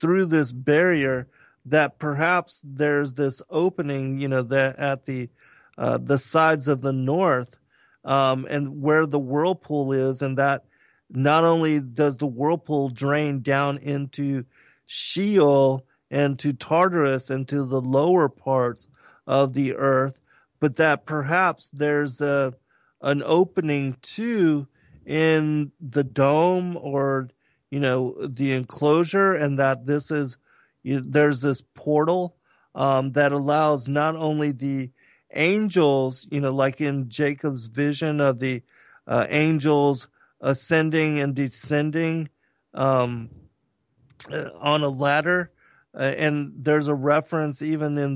through this barrier, that perhaps there's this opening, that at the sides of the north, and where the whirlpool is, and that not only does the whirlpool drain down into Sheol and to Tartarus and to the lower parts of the earth, but that perhaps there's an opening too in the dome or the enclosure, and that there's this portal that allows not only the angels, like in Jacob's vision of the angels ascending and descending on a ladder, and there's a reference even in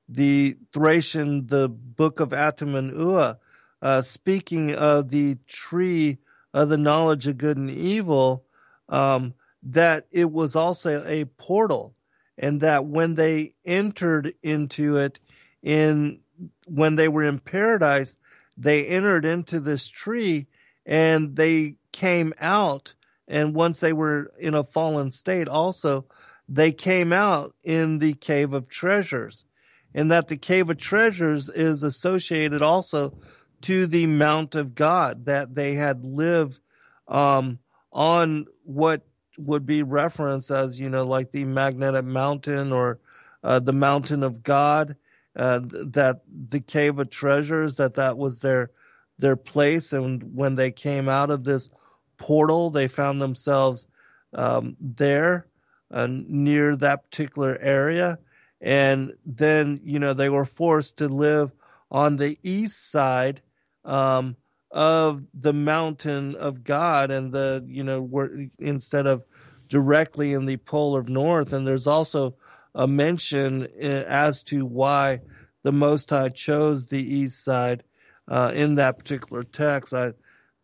the Thracian, the book of Atum and Ua, speaking of the tree of the knowledge of good and evil, that it was also a portal, and that when they entered into it, when they were in paradise, they entered into this tree, and they came out and once they were in a fallen state also, they came out in the cave of treasures, and that the cave of treasures is associated also to the Mount of God, that they had lived on what would be referenced as, like the magnetic mountain, or the mountain of God, that the cave of treasures, that was their place. And when they came out of this portal, they found themselves there near that particular area. And then, they were forced to live on the east side of the mountain of God, and instead of directly in the pole of north. And there's also a mention as to why the Most High chose the east side in that particular text. I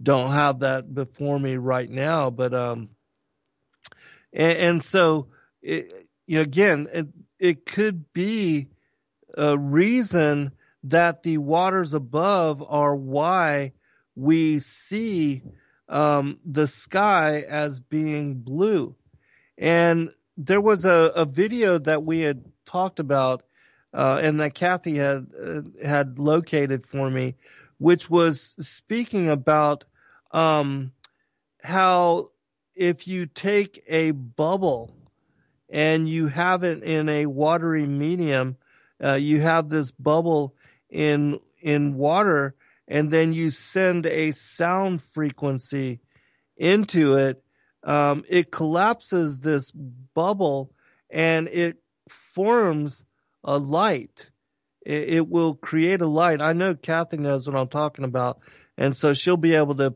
don't have that before me right now, but and so it could be a reason that the waters above are why we see the sky as being blue. And there was a video that we had talked about and that Cathy had located for me, which was speaking about how if you take a bubble and you have it in a watery medium, you have this bubble in water, and then you send a sound frequency into it, it collapses this bubble and it forms a light. It will create a light. I know Cathy knows what I'm talking about, and so she'll be able to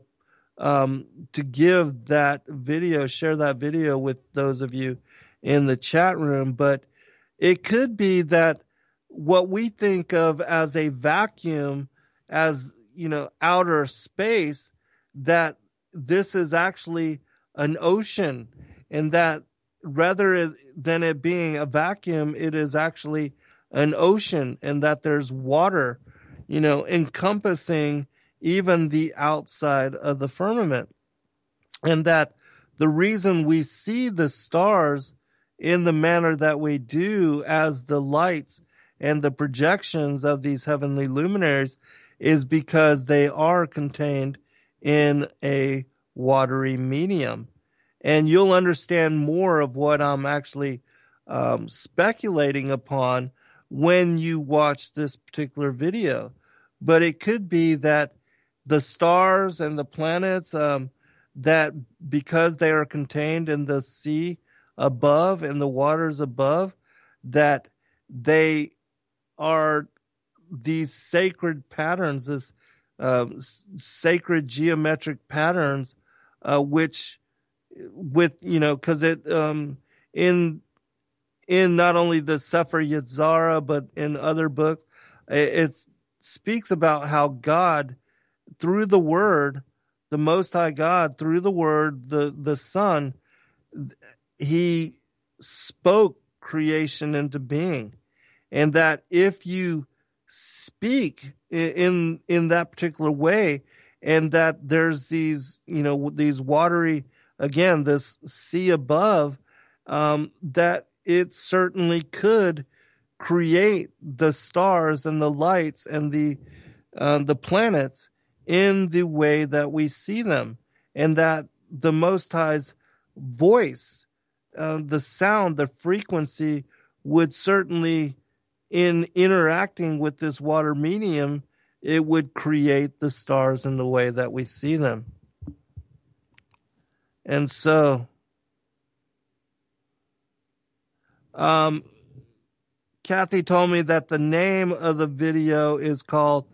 give that video, share that video with those of you in the chat room. But it could be that what we think of as a vacuum, as outer space, that this is actually an ocean, and that rather than it being a vacuum, it is actually an ocean, and that there's water, encompassing even the outside of the firmament. And that the reason we see the stars in the manner that we do as the lights and the projections of these heavenly luminaries is because they are contained in a watery medium. And you'll understand more of what I'm actually speculating upon when you watch this particular video. But it could be that the stars and the planets, that because they are contained in the sea above and the waters above, that they are these sacred patterns, this sacred geometric patterns, which because it in not only the Sefer Yetzirah but in other books, it speaks about how God, through the Word, the Most High God, through the Word, the Son, He spoke creation into being. And that if you speak in that particular way, and that there's these watery, again, this sea above, that it certainly could create the stars and the lights and the planets in the way that we see them, and that the Most High's voice, the sound, the frequency would certainly, in interacting with this water medium, it would create the stars in the way that we see them. And so, Cathy told me that the name of the video is called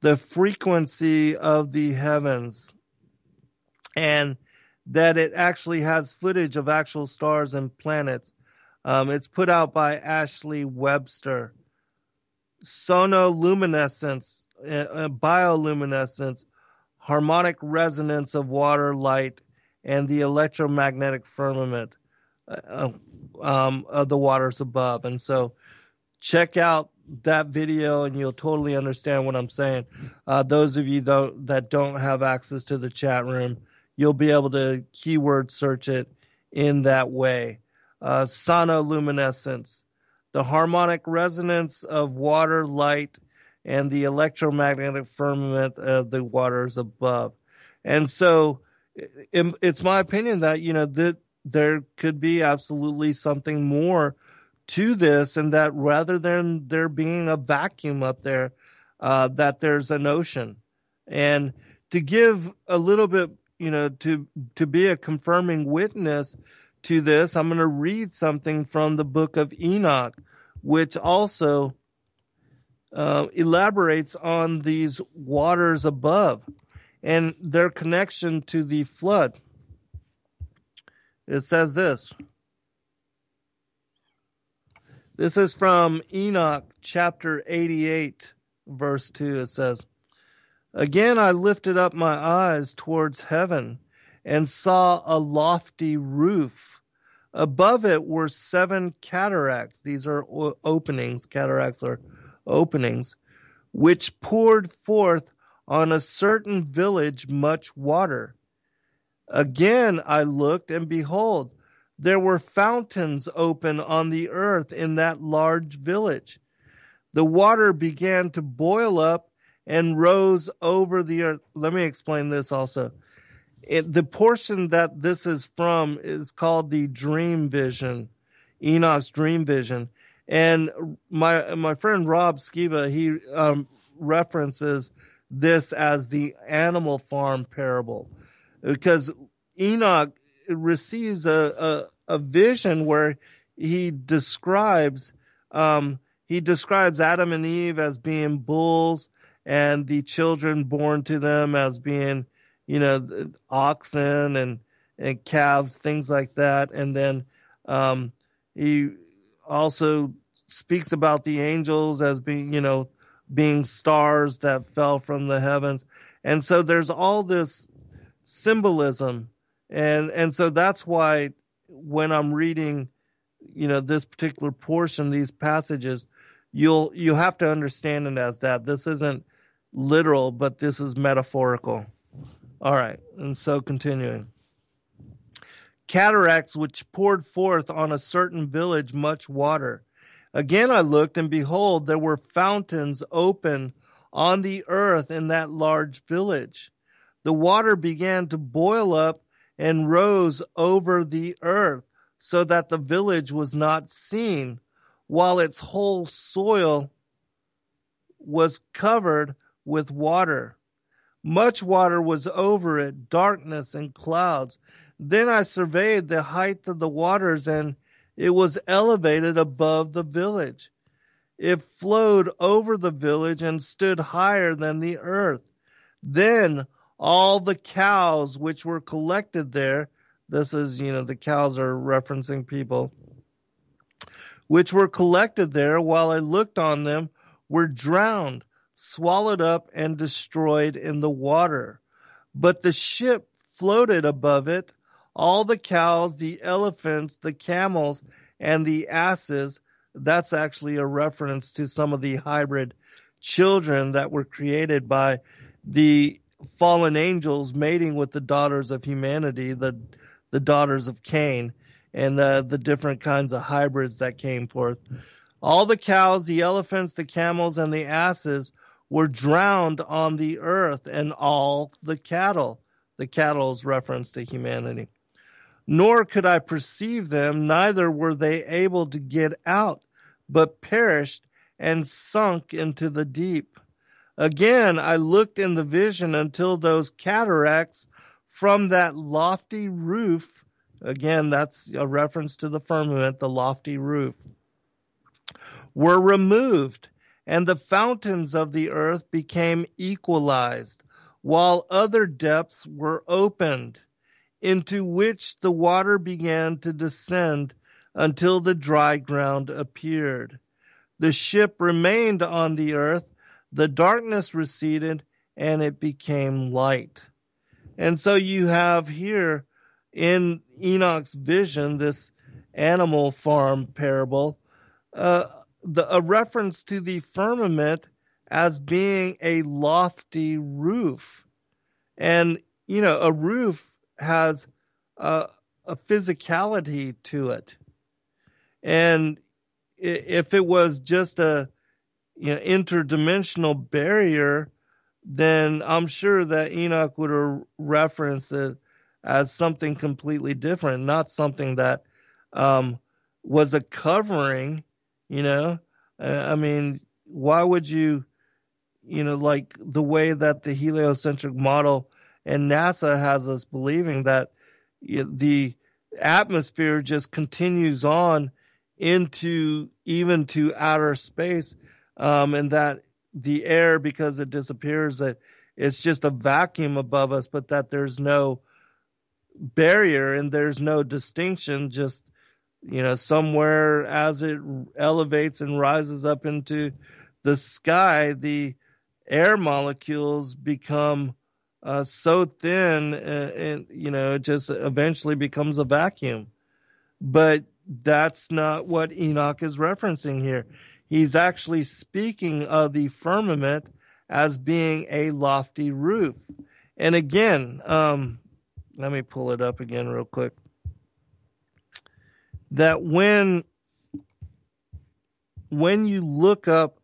The Frequency of the Heavens, and that it actually has footage of actual stars and planets. It's put out by Ashley Webster. Sonoluminescence, bioluminescence, harmonic resonance of water, light, and the electromagnetic firmament of the waters above. And so check out that video and you'll totally understand what I'm saying. Those of you that don't have access to the chat room, you'll be able to keyword search it in that way. Sonoluminescence, the harmonic resonance of water, light, and the electromagnetic firmament of the waters above. And so it's my opinion that, that there could be absolutely something more to this, and that rather than there being a vacuum up there, that there's an ocean. And to give a little bit, to be a confirming witness to this, I'm going to read something from the book of Enoch, which also elaborates on these waters above and their connection to the flood. It says this. This is from Enoch chapter 88, verse 2. It says, "Again I lifted up my eyes towards heaven and saw a lofty roof. Above it were 7 cataracts." These are openings. Cataracts are openings, "which poured forth on a certain village much water. Again I looked, and behold, there were fountains open on the earth in that large village. The water began to boil up and rose over the earth." Let me explain this also. The portion that this is from is called the dream vision, Enoch's dream vision. And my friend Rob Skiba, he references this as the animal farm parable, because Enoch receives a vision where he describes Adam and Eve as being bulls, and the children born to them as being, oxen and calves, things like that. And then he also speaks about the angels as being, being stars that fell from the heavens. And so there's all this symbolism. And so that's why when I'm reading, this particular portion, these passages, you have to understand it as that. This isn't literal, but this is metaphorical. All right. And so continuing. "Cataracts which poured forth on a certain village much water. Again I looked, and behold, there were fountains open on the earth in that large village. The water began to boil up and rose over the earth, so that the village was not seen, while its whole soil was covered with water. Much water was over it, darkness and clouds. Then I surveyed the height of the waters, and it was elevated above the village. It flowed over the village and stood higher than the earth. Then all the cows which were collected there," this is, the cows are referencing people, "which were collected there while I looked on them, were drowned, swallowed up, and destroyed in the water. But the ship floated above it. All the cows, the elephants, the camels, and the asses," that's actually a reference to some of the hybrid children that were created by the fallen angels mating with the daughters of humanity, the daughters of Cain, and the different kinds of hybrids that came forth. "All the cows, the elephants, the camels, and the asses were drowned on the earth, and all the cattle." The cattle is reference to humanity. "Nor could I perceive them, neither were they able to get out, but perished and sunk into the deep. Again I looked in the vision until those cataracts from that lofty roof," again that's a reference to the firmament, the lofty roof, "were removed, and the fountains of the earth became equalized, while other depths were opened, into which the water began to descend until the dry ground appeared. The ship remained on the earth, the darkness receded, and it became light." And so you have here in Enoch's vision, this animal farm parable, a reference to the firmament as being a lofty roof. And, a roof has a physicality to it. And if it was just a interdimensional barrier, then I'm sure that Enoch would have referenced it as something completely different, not something that was a covering, I mean, why would you, like the way that the heliocentric model and NASA has us believing that the atmosphere just continues on into even to outer space, and that the air, because it disappears, that it's just a vacuum above us, but that there's no barrier and there's no distinction, just somewhere as it elevates and rises up into the sky, the air molecules become so thin, and it just eventually becomes a vacuum. But that's not what Enoch is referencing here. He's actually speaking of the firmament as being a lofty roof. And again, let me pull it up again real quick. That when you look up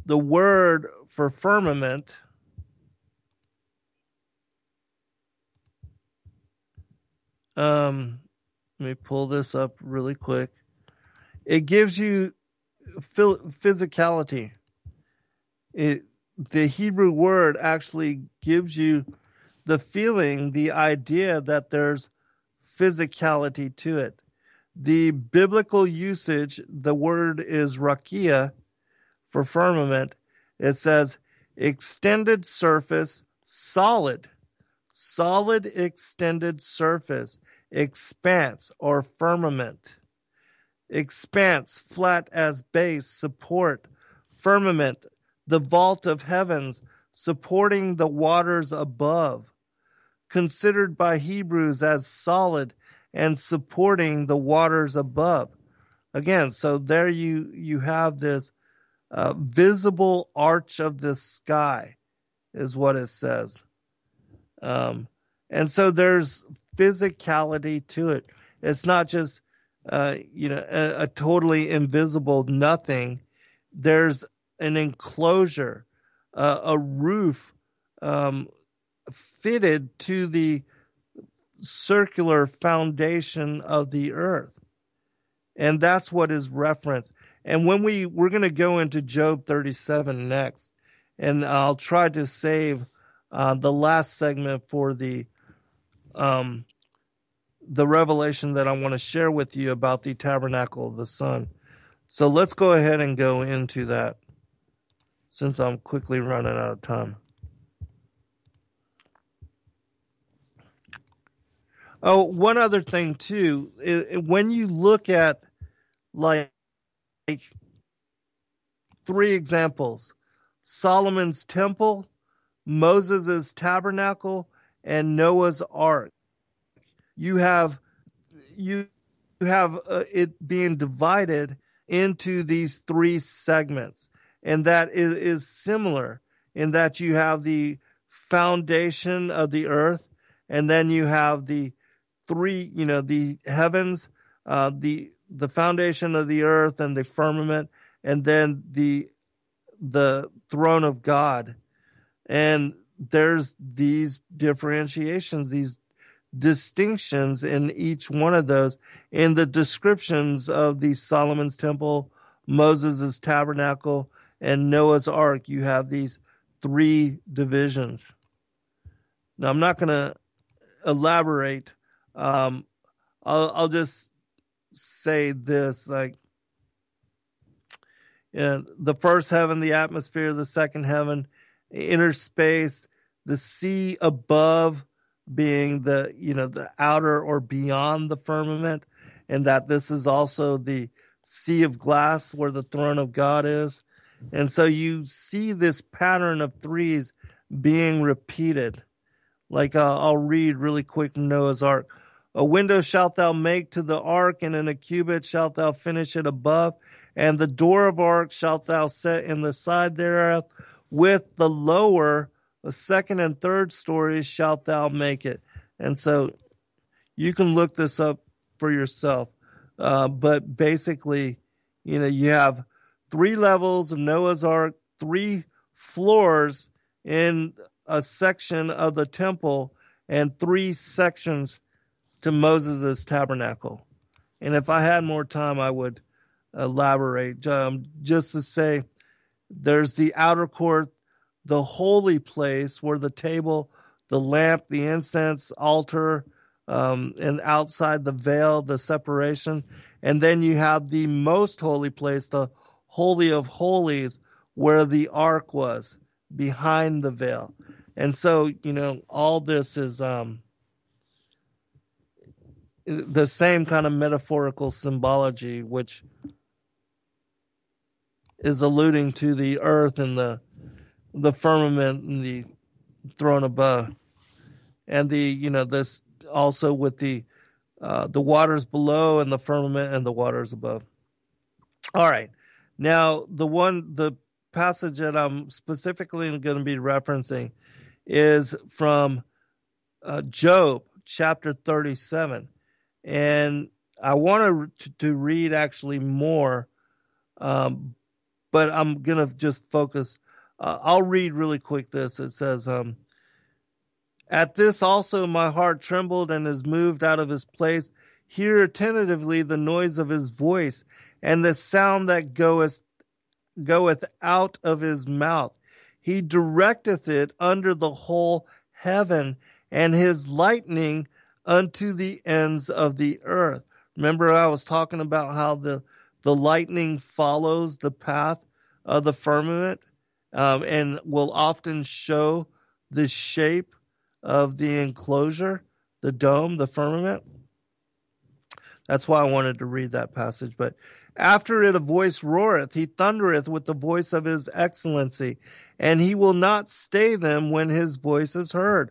the word for firmament, let me pull this up really quick. It gives you physicality. The Hebrew word actually gives you the feeling, the idea that there's physicality to it. The biblical usage, the word is rakia for firmament. It says extended surface, solid extended surface, expanse or firmament. Expanse, flat as base, support. Firmament, the vault of heavens, supporting the waters above. Considered by Hebrews as solid and supporting the waters above. Again, so there you have this visible arch of the sky, is what it says. And so there's physicality to it. It's not just a totally invisible nothing. There's an enclosure, a roof fitted to the circular foundation of the earth. And that's what is referenced. And when we're going to go into Job 37 next, and I'll try to save the last segment for the revelation that I want to share with you about the tabernacle of the sun. So let's go ahead and go into that, since I'm quickly running out of time. Oh, one other thing too, when you look at like three examples, Solomon's temple, Moses' tabernacle, and Noah's ark, you have it being divided into these three segments. And that is similar in that you have the foundation of the earth, and then you have the three, the heavens, the foundation of the earth and the firmament, and then the throne of God. And there's these differentiations, these distinctions in each one of those in the descriptions of the Solomon's temple, Moses' tabernacle, and Noah's ark. You have these three divisions. Now, I'm not going to elaborate. I'll just say this, like, the first heaven, the atmosphere, the second heaven, inner space, the sea above being the outer or beyond the firmament, and that this is also the sea of glass where the throne of God is. And so you see this pattern of threes being repeated. Like I'll read really quick Noah's ark. A window shalt thou make to the ark, and in a cubit shalt thou finish it above, and the door of ark shalt thou set in the side thereof. With the lower, the second and third stories shalt thou make it. And so you can look this up for yourself. But basically, you have 3 levels of Noah's Ark, 3 floors in a section of the temple, and 3 sections to Moses' tabernacle. And if I had more time, I would elaborate. Just to say, there's the outer court, the holy place where the table, the lamp, the incense, altar, and outside the veil, the separation. And then you have the most holy place, the Holy of Holies, where the ark was, behind the veil. And so, all this is the same kind of metaphorical symbology, which is alluding to the earth and the firmament and the throne above. And this also with the waters below and the firmament and the waters above. All right. Now, the passage that I'm specifically going to be referencing is from Job chapter 37. And I want to read actually more, but I'm going to just focus. I'll read really quick this. It says, at this also my heart trembled and is moved out of his place. Hear attentively the noise of his voice and the sound that goeth out of his mouth. He directeth it under the whole heaven, and his lightning unto the ends of the earth. Remember, I was talking about how the lightning follows the path of the firmament, and will often show the shape of the enclosure, the dome, the firmament. That's why I wanted to read that passage. But after it a voice roareth, he thundereth with the voice of his excellency, and he will not stay them when his voice is heard.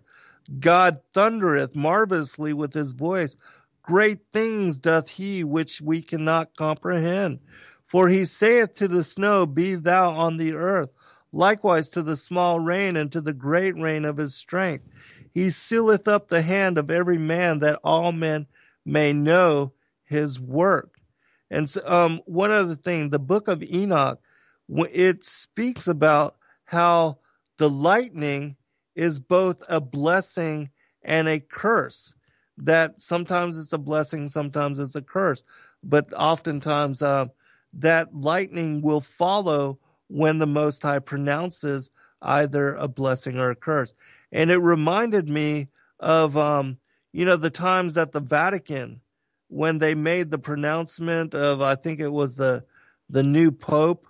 God thundereth marvelously with his voice. Great things doth he which we cannot comprehend. For he saith to the snow, be thou on the earth, likewise to the small rain and to the great rain of his strength. He sealeth up the hand of every man, that all men may know his work. And so, one other thing, the book of Enoch, it speaks about how the lightning is both a blessing and a curse. That sometimes it's a blessing, sometimes it's a curse. But oftentimes that lightning will follow when the Most High pronounces either a blessing or a curse. And it reminded me of, the times that the Vatican, when they made the pronouncement of, I think it was the new Pope,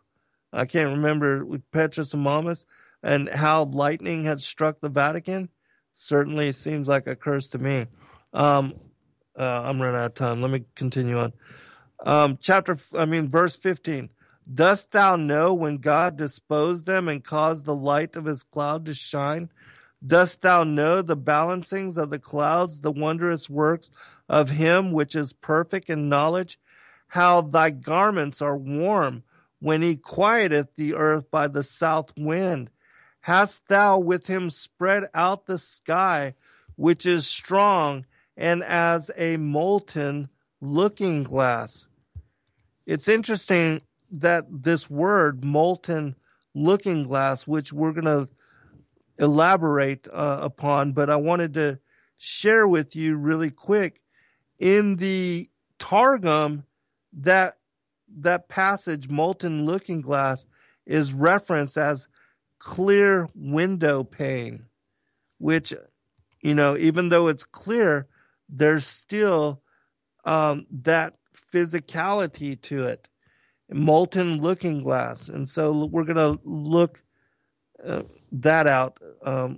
I can't remember, Petrus Amamus, and how lightning had struck the Vatican. Certainly seems like a curse to me. I'm running out of time. Let me continue on. Verse 15. Dost thou know when God disposed them and caused the light of his cloud to shine? Dost thou know the balancings of the clouds, the wondrous works of him which is perfect in knowledge? How thy garments are warm when he quieteth the earth by the south wind. Hast thou with him spread out the sky, which is strong and as a molten looking glass? It's interesting that this word, molten looking glass, which we're going to elaborate upon, but I wanted to share with you really quick. In the Targum, that passage, molten looking glass, is referenced as clear window pane, which, even though it's clear, there's still that physicality to it, molten looking glass. And so we're going to look that out,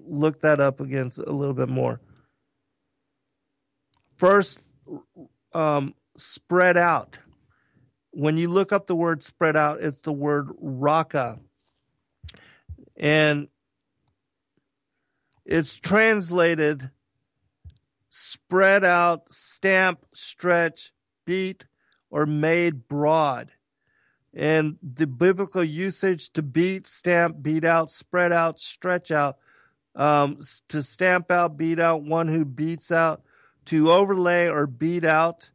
look that up again a little bit more. First, spread out. When you look up the word spread out, it's the word raka. And it's translated spread out, stamp, stretch, beat, or made broad. And the biblical usage to beat, stamp, beat out, spread out, stretch out to stamp out, beat out, one who beats out, to overlay or beat out,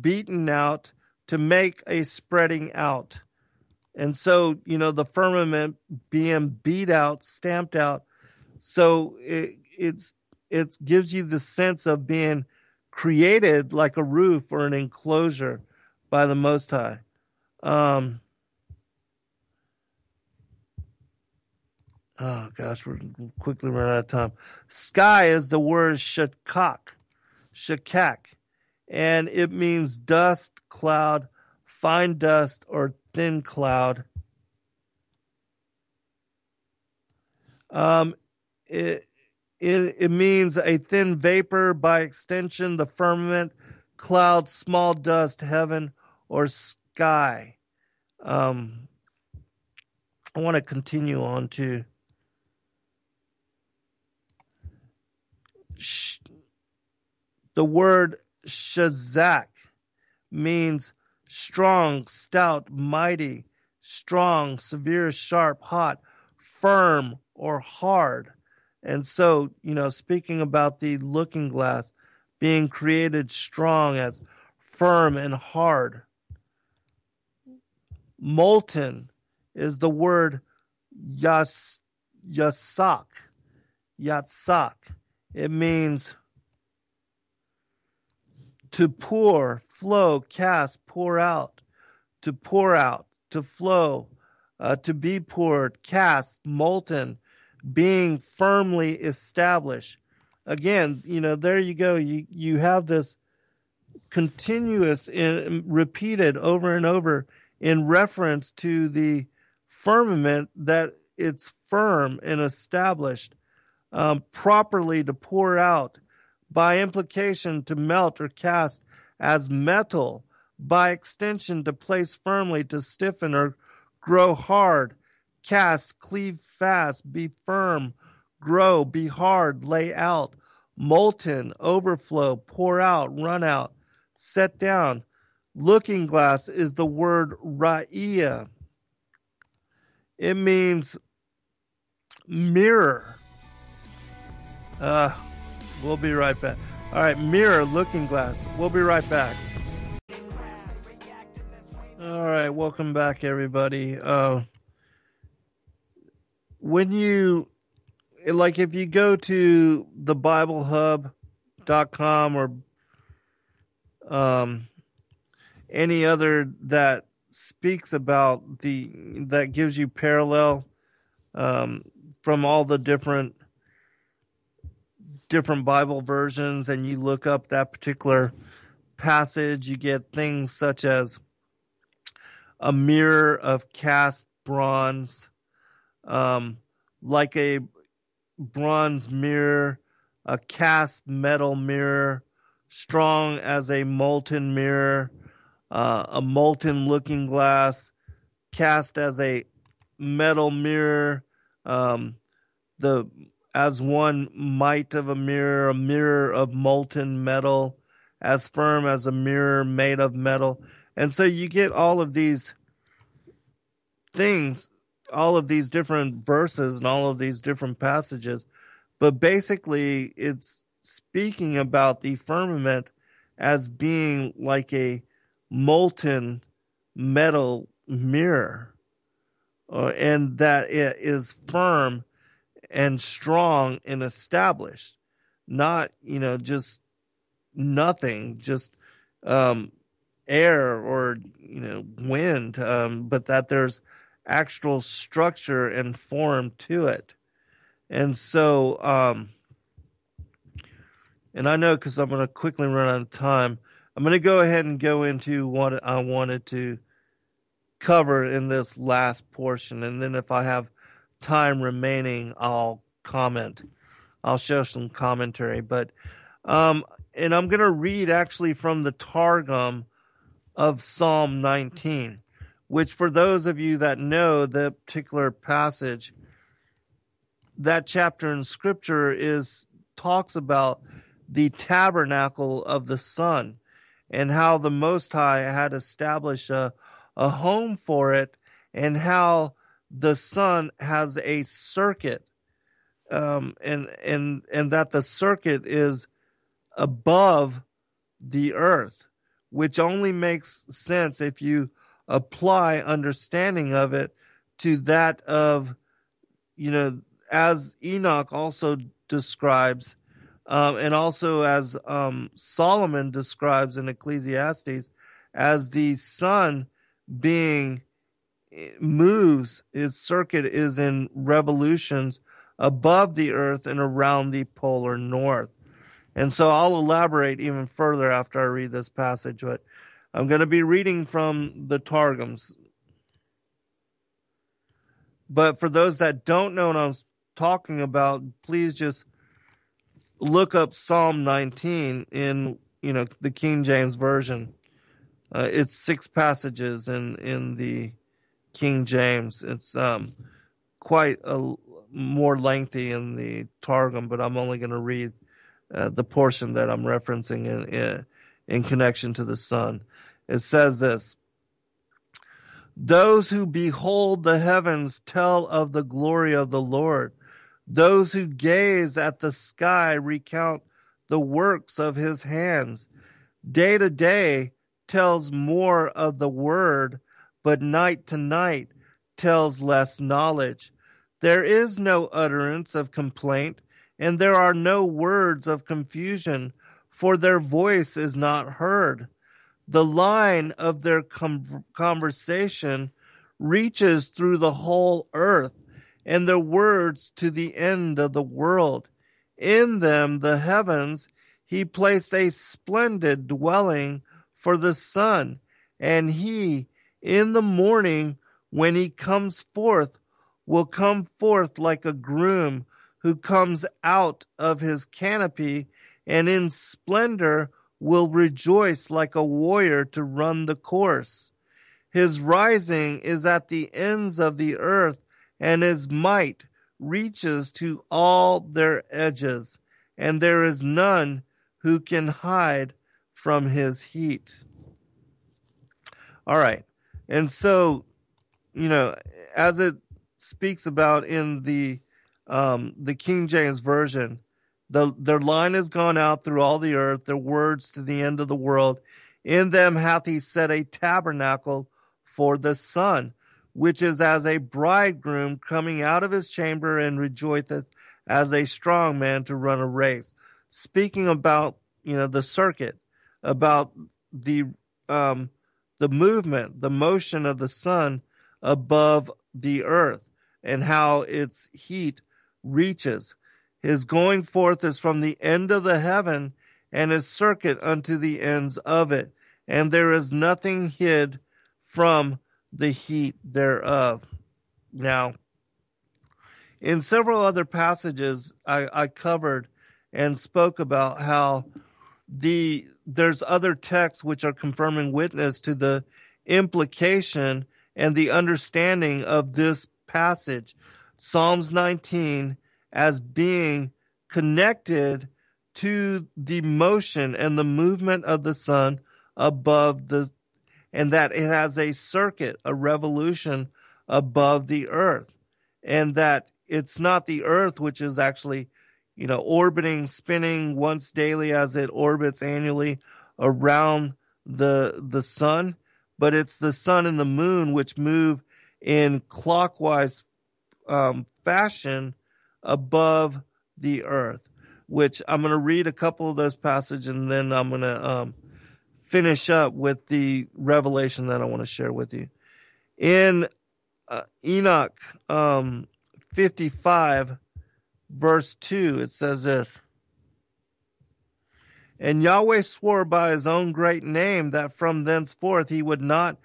beaten out, to make a spreading out. And so, the firmament being beat out, stamped out. So it gives you the sense of being created like a roof or an enclosure by the Most High. Oh gosh, we're quickly running out of time. Sky is the word shakak, and it means dust, cloud, fine dust, or thin cloud. It means a thin vapor, by extension, the firmament, cloud, small dust, heaven, or sky. I want to continue on to the word shazak means strong, stout, mighty, strong, severe, sharp, hot, firm, or hard. And so, speaking about the looking glass being created strong as firm and hard. Molten is the word yatsak. It means to pour, flow, cast, pour out, to flow, to be poured, cast, molten, being firmly established. Again, there you go. You have this continuous and repeated over and over in reference to the firmament, that it's firm and established, properly to pour out, by implication to melt or cast as metal, by extension to place firmly, to stiffen or grow hard, cast, cleave fast, be firm, grow, be hard, lay out, molten, overflow, pour out, run out, set down. Looking glass is the word ra'iyah. It means mirror. We'll be right back. All right, mirror, looking glass. We'll be right back. All right, welcome back, everybody. When you, if you go to thebiblehub.com or any other that speaks about that gives you parallel from all the different Bible versions, and you look up that particular passage, you get things such as a mirror of cast bronze, like a bronze mirror, a cast metal mirror, strong as a molten mirror, a molten looking glass, cast as a metal mirror, as one mite of a mirror of molten metal, as firm as a mirror made of metal. And so you get all of these things, all of these different verses and all of these different passages. But basically, it's speaking about the firmament as being like a molten metal mirror, and that it is firm and strong and established, not, just nothing, just air or, wind, but that there's actual structure and form to it. And so, and I know, because I'm going to quickly run out of time, I'm going to go ahead and go into what I wanted to cover in this last portion. And then if I have time remaining, I'll comment. I'll show some commentary. But, and I'm going to read actually from the Targum of Psalm 19, which, for those of you that know the particular passage, that chapter in Scripture talks about the tabernacle of the sun, and how the Most High had established a home for it, and how the sun has a circuit and that the circuit is above the earth, which only makes sense if you apply understanding of it to that of, as Enoch also describes, and also as Solomon describes in Ecclesiastes, as the sun being moves, its circuit is in revolutions above the earth and around the polar north. And so I'll elaborate even further after I read this passage, but I'm going to be reading from the Targums. But for those that don't know what I'm talking about, please just look up Psalm 19 in, the King James Version. It's 6 passages in the King James. It's quite more lengthy in the Targum, but I'm only going to read the portion that I'm referencing in connection to the sun. It says this: "Those who behold the heavens tell of the glory of the Lord. Those who gaze at the sky recount the works of his hands. Day to day tells more of the word, but night to night tells less knowledge. There is no utterance of complaint, and there are no words of confusion, for their voice is not heard. The line of their conversation reaches through the whole earth, and their words to the end of the world. In them, the heavens, he placed a splendid dwelling for the sun, and he, in the morning, when he comes forth, will come forth like a groom who comes out of his canopy, and in splendor will rejoice like a warrior to run the course. His rising is at the ends of the earth, and his might reaches to all their edges, and there is none who can hide from his heat." All right. And so, as it speaks about in the King James Version, their line has gone out through all the earth, their words to the end of the world. In them hath he set a tabernacle for the sun, which is as a bridegroom coming out of his chamber, and rejoiceth as a strong man to run a race. Speaking about, the circuit, about the movement, the motion of the sun above the earth, and how its heat reaches. His going forth is from the end of the heaven, and his circuit unto the ends of it, and there is nothing hid from the heat thereof. Now, in several other passages, I covered and spoke about how there's other texts which are confirming witness to the implication and the understanding of this passage, Psalms 19, as being connected to the motion and the movement of the sun above and that it has a circuit, a revolution above the earth, and that it's not the earth which is actually, orbiting, spinning once daily as it orbits annually around the sun, but it's the sun and the moon which move in clockwise fashion above the earth, which I'm going to read a couple of those passages, and then I'm going to finish up with the revelation that I want to share with you. In Enoch 55, verse 2, it says this: "And Yahweh swore by his own great name that from thenceforth he would not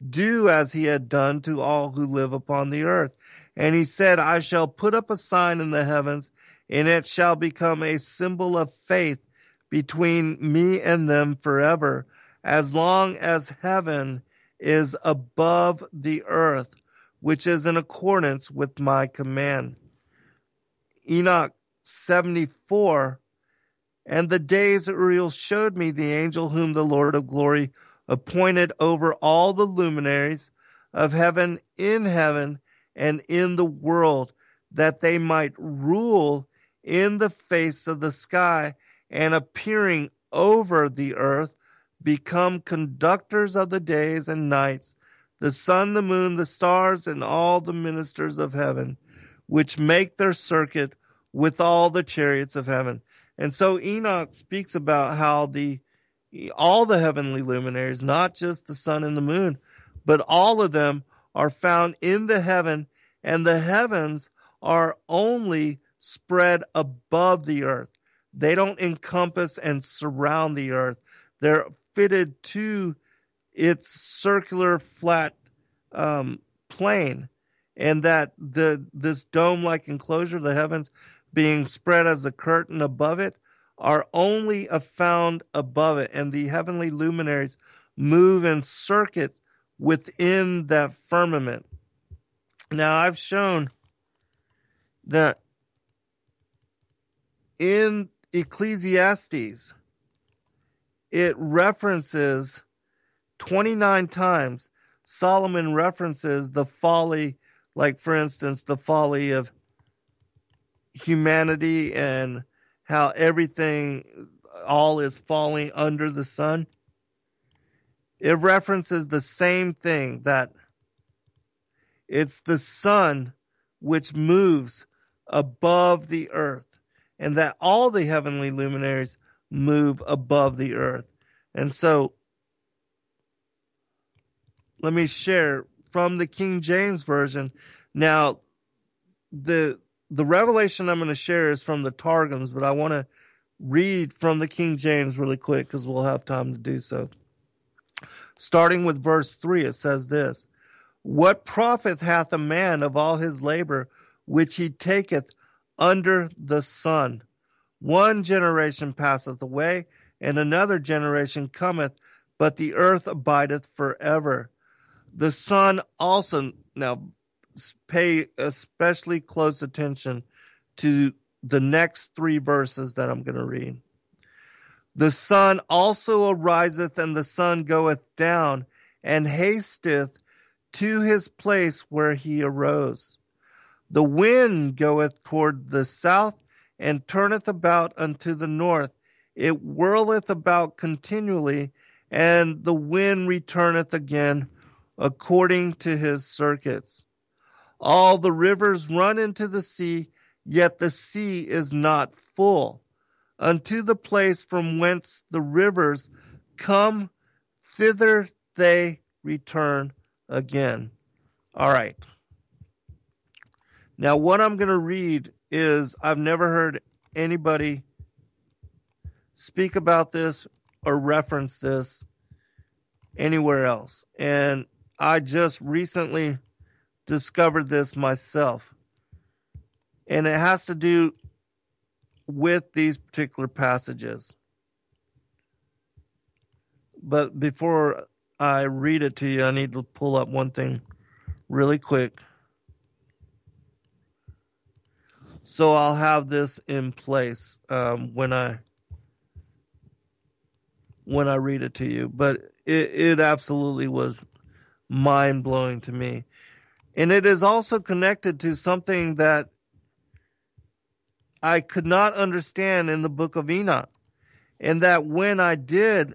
do as he had done to all who live upon the earth. And he said, I shall put up a sign in the heavens, and it shall become a symbol of faith between me and them forever, as long as heaven is above the earth, which is in accordance with my command." Enoch 74, "And the days Uriel showed me the angel whom the Lord of glory appointed over all the luminaries of heaven, and in the world, that they might rule in the face of the sky, and appearing over the earth, become conductors of the days and nights, the sun, the moon, the stars, and all the ministers of heaven, which make their circuit with all the chariots of heaven. And so Enoch speaks about how all the heavenly luminaries, not just the sun and the moon, but all of them are found in the heaven, and the heavens are only spread above the earth. They don't encompass and surround the earth. They're fitted to its circular flat plane, and that this dome-like enclosure of the heavens being spread as a curtain above it are only found above it, and the heavenly luminaries move and circuit within that firmament. Now, I've shown that in Ecclesiastes, it references 29 times. Solomon references the folly, like for instance, the folly of humanity and how everything, all is falling under the sun. It references the same thing, that it's the sun which moves above the earth, and that all the heavenly luminaries move above the earth. And so, let me share from the King James Version. Now, the revelation I'm going to share is from the Targums, but I want to read from the King James really quick because we'll have time to do so. Starting with verse 3, it says this: What profit hath a man of all his labor which he taketh under the sun? One generation passeth away, and another generation cometh, but the earth abideth forever. The sun also, now pay especially close attention to the next 3 verses that I'm going to read. The sun also ariseth, and the sun goeth down, and hasteth to his place where he arose. The wind goeth toward the south, and turneth about unto the north. It whirleth about continually, and the wind returneth again according to his circuits. All the rivers run into the sea, yet the sea is not full. Unto the place from whence the rivers come, thither they return again. All right. Now, what I'm going to read is, I've never heard anybody speak about this or reference this anywhere else. And I just recently discovered this myself. And it has to do with these particular passages. But before I read it to you, I need to pull up one thing really quick. So I'll have this in place when I read it to you. But it absolutely was mind-blowing to me. And it is also connected to something that I could not understand in the book of Enoch. And that when I did,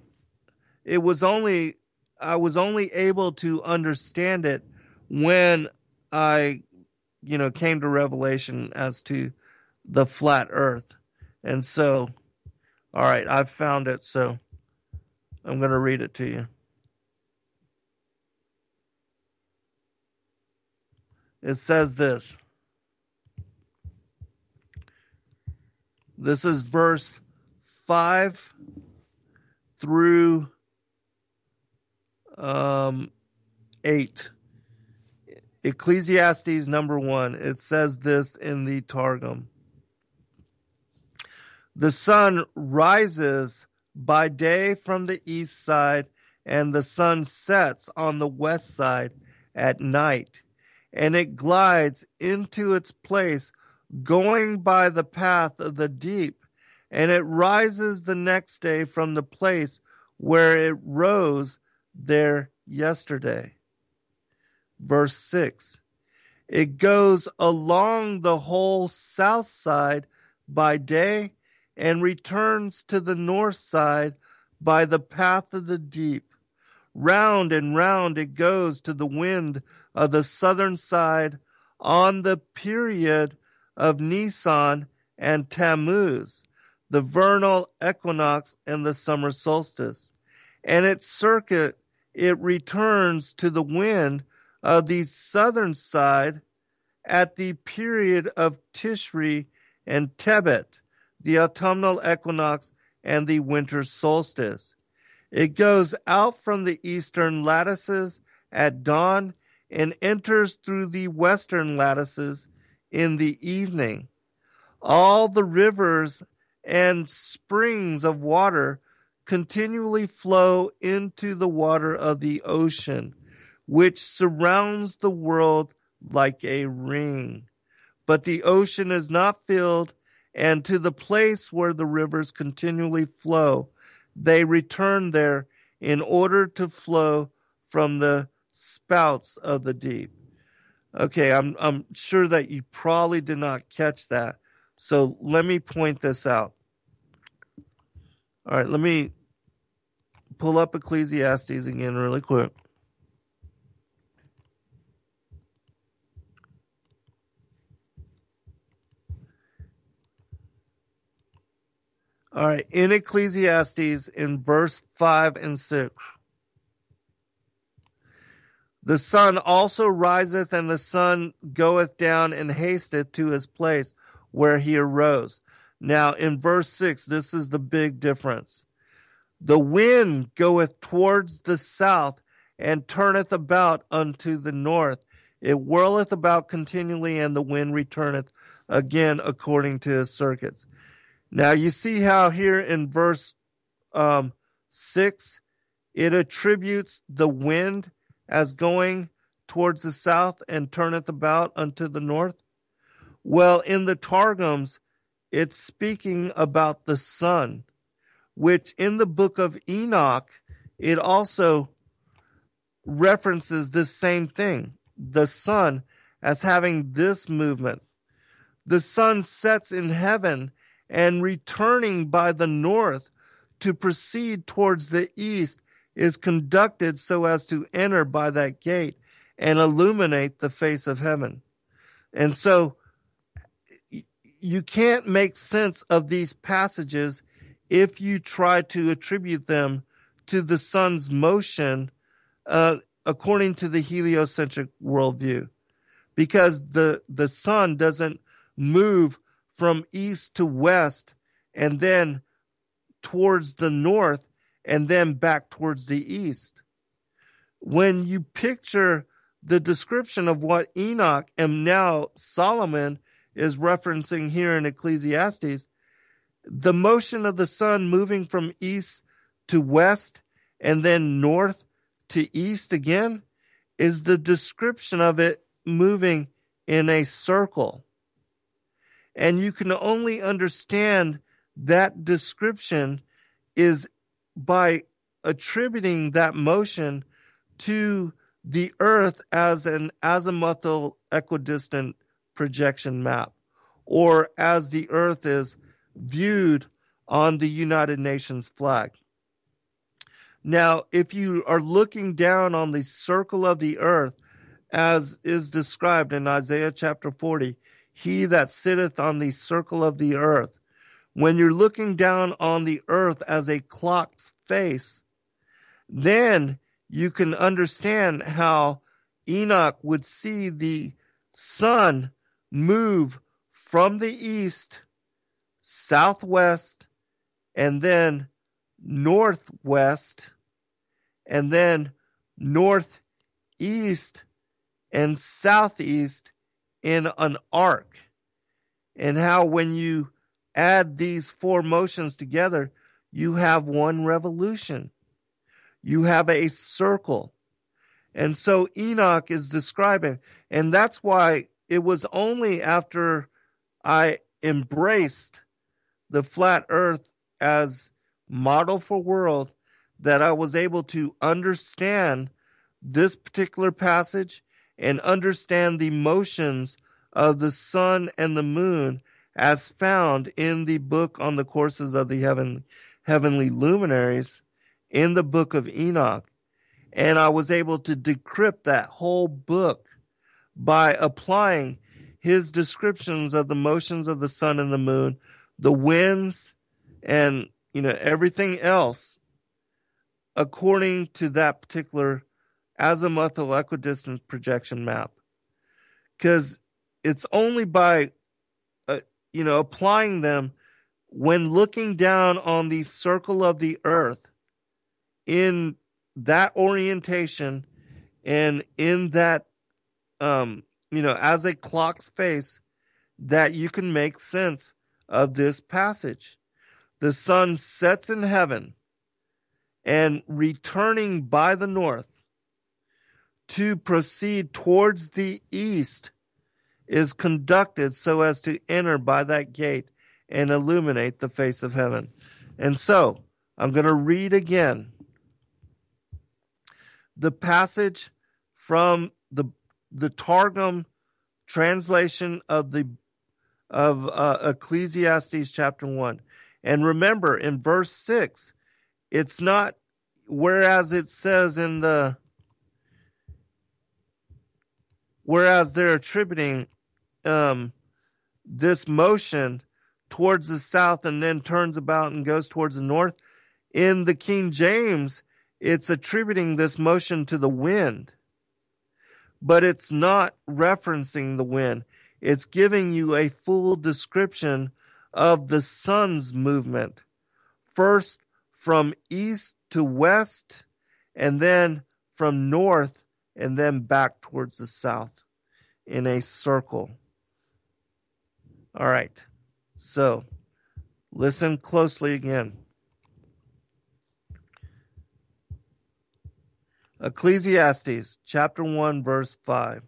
I was only able to understand it when I came to revelation as to the flat earth. And so, all right, I've found it, so I'm going to read it to you. It says this. This is verse 5 through 8. Ecclesiastes number 1. It says this in the Targum. The sun rises by day from the east side, and the sun sets on the west side at night, and it glides into its place, going by the path of the deep, and it rises the next day from the place where it rose there yesterday. Verse 6. It goes along the whole south side by day and returns to the north side by the path of the deep. Round and round it goes to the wind of the southern side on the period of Nisan and Tammuz, the vernal equinox and the summer solstice. And its circuit, it returns to the wind of the southern side at the period of Tishri and Tebet, the autumnal equinox and the winter solstice. It goes out from the eastern lattices at dawn and enters through the western lattices in the evening. All the rivers and springs of water continually flow into the water of the ocean, which surrounds the world like a ring. But the ocean is not filled, and to the place where the rivers continually flow, they return there in order to flow from the spouts of the deep. Okay, I'm sure that you probably did not catch that. So let me point this out. All right, let me pull up Ecclesiastes again really quick. All right, in Ecclesiastes in verse 5 and 6. The sun also riseth, and the sun goeth down and hasteth to his place where he arose. Now, in verse 6, this is the big difference. The wind goeth towards the south, and turneth about unto the north. It whirleth about continually, and the wind returneth again according to his circuits. Now, you see how here in verse 6, it attributes the wind as going towards the south and turneth about unto the north? Well, in the Targums, it's speaking about the sun, which in the book of Enoch, it also references this same thing, the sun as having this movement. The sun sets in heaven and returning by the north to proceed towards the east is conducted so as to enter by that gate and illuminate the face of heaven. And so you can't make sense of these passages if you try to attribute them to the sun's motion according to the heliocentric worldview, because the sun doesn't move from east to west and then towards the north and then back towards the east. When you picture the description of what Enoch and now Solomon is referencing here in Ecclesiastes, the motion of the sun moving from east to west and then north to east again is the description of it moving in a circle. And you can only understand that description is by attributing that motion to the earth as an azimuthal equidistant projection map, or as the earth is viewed on the United Nations flag. Now, if you are looking down on the circle of the earth, as is described in Isaiah chapter 40, he that sitteth on the circle of the earth, when you're looking down on the earth as a clock's face, then you can understand how Enoch would see the sun move from the east, southwest, and then northwest, and then northeast and southeast in an arc. And how when you add these four motions together, you have one revolution. You have a circle. And so Enoch is describing, and that's why it was only after I embraced the flat earth as model for world that I was able to understand this particular passage and understand the motions of the sun and the moon as found in the book on the courses of the heavenly luminaries in the book of Enoch. And I was able to decrypt that whole book by applying his descriptions of the motions of the sun and the moon, the winds, and everything else according to that particular azimuthal equidistant projection map. Because it's only by applying them when looking down on the circle of the earth in that orientation and in that as a clock's face, that you can make sense of this passage. The sun sets in heaven, and returning by the north to proceed towards the east is conducted so as to enter by that gate and illuminate the face of heaven. And so I'm going to read again the passage from the Targum translation of Ecclesiastes chapter 1. And remember, in verse 6, it's not, whereas it says whereas they're attributing this motion towards the south and then turns about and goes towards the north. In the King James, it's attributing this motion to the wind, but it's not referencing the wind. It's giving you a full description of the sun's movement, first from east to west, and then from north, and then back towards the south in a circle. All right, so listen closely again. Ecclesiastes chapter 1, verse 5.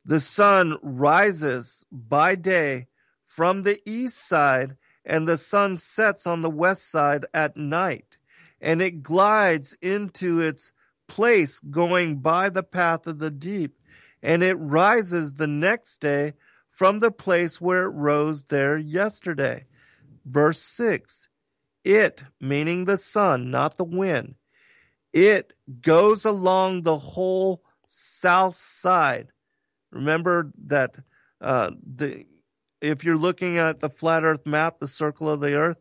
The sun rises by day from the east side, and the sun sets on the west side at night, and it glides into its place going by the path of the deep, and it rises the next day from the place where it rose there yesterday. Verse 6. It, meaning the sun, not the wind, it goes along the whole south side. Remember that if you're looking at the flat earth map, the circle of the earth,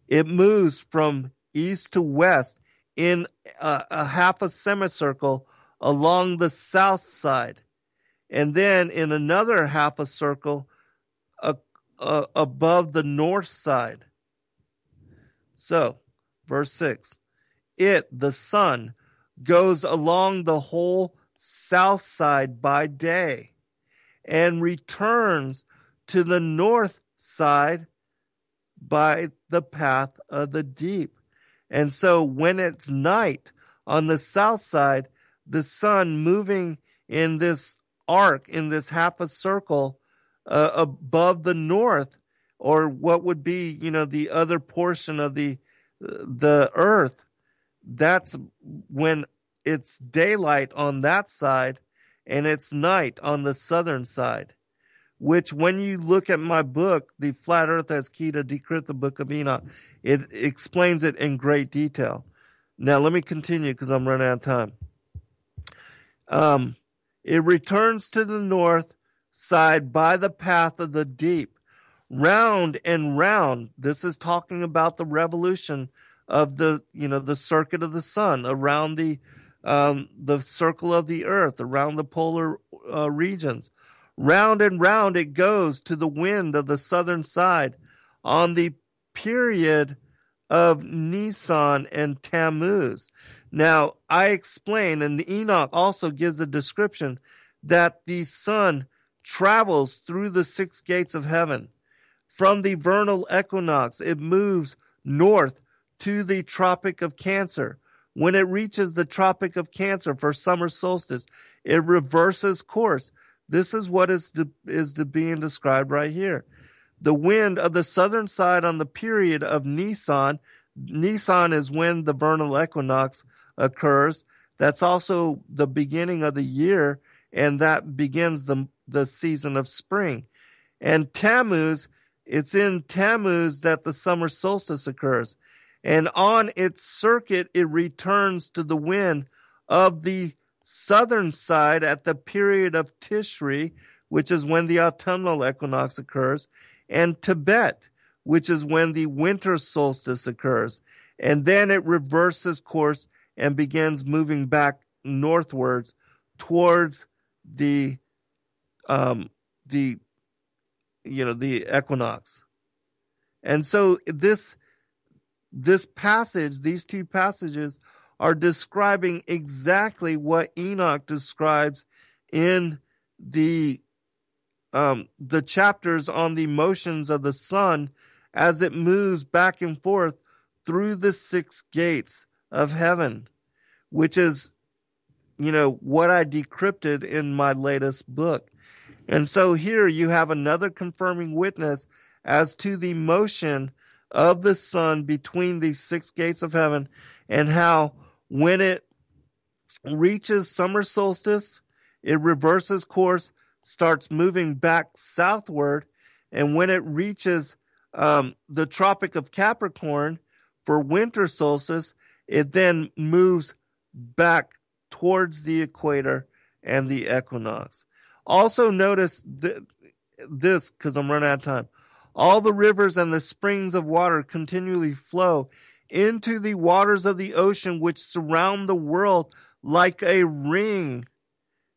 it moves from east to west in a half a semicircle along the south side. And then in another half a circle above the north side. So, verse 6. It, the sun, goes along the whole south side by day and returns to the north side by the path of the deep. And so when it's night on the south side, the sun moving in this arc, in this half a circle above the north, or what would be, the other portion of the earth, that's when it's daylight on that side and it's night on the southern side, which when you look at my book, The Flat Earth as Key to Decrypt the Book of Enoch, it explains it in great detail. Now, let me continue because I'm running out of time. It returns to the north side by the path of the deep, round and round. This is talking about the revolution of the circuit of the sun around the circle of the earth, around the polar regions. Round and round it goes to the wind of the southern side on the period of Nisan and Tammuz. Now, I explain, and Enoch also gives a description, that the sun travels through the 6 gates of heaven. From the vernal equinox, it moves north to the Tropic of Cancer. When it reaches the Tropic of Cancer for summer solstice, it reverses course. This is what is being described right here. The wind of the southern side on the period of Nisan. Nisan is when the vernal equinox occurs. That's also the beginning of the year, and that begins the season of spring. And Tammuz, it's in Tammuz that the summer solstice occurs. And on its circuit, it returns to the wind of the southern side at the period of Tishri, which is when the autumnal equinox occurs, and Tibet, which is when the winter solstice occurs. And then it reverses course and begins moving back northwards towards the equinox. And so this passage, these two passages, are describing exactly what Enoch describes in the chapters on the motions of the sun as it moves back and forth through the six gates of heaven, which is, what I decrypted in my latest book. And so here you have another confirming witness as to the motion of the sun between these six gates of heaven, and how when it reaches summer solstice, it reverses course, starts moving back southward, and when it reaches the Tropic of Capricorn for winter solstice, it then moves back towards the equator and the equinox. Also notice this, because I'm running out of time. All the rivers and the springs of water continually flow into the waters of the ocean, which surround the world like a ring.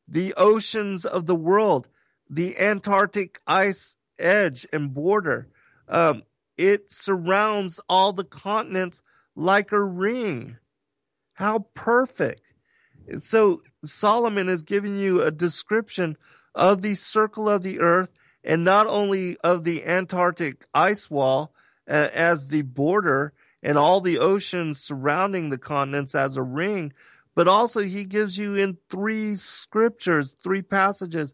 The oceans of the world, the Antarctic ice edge and border, it surrounds all the continents like a ring. How perfect. So Solomon is giving you a description of the circle of the earth, and not only of the Antarctic ice wall as the border and all the oceans surrounding the continents as a ring, but also he gives you in three passages,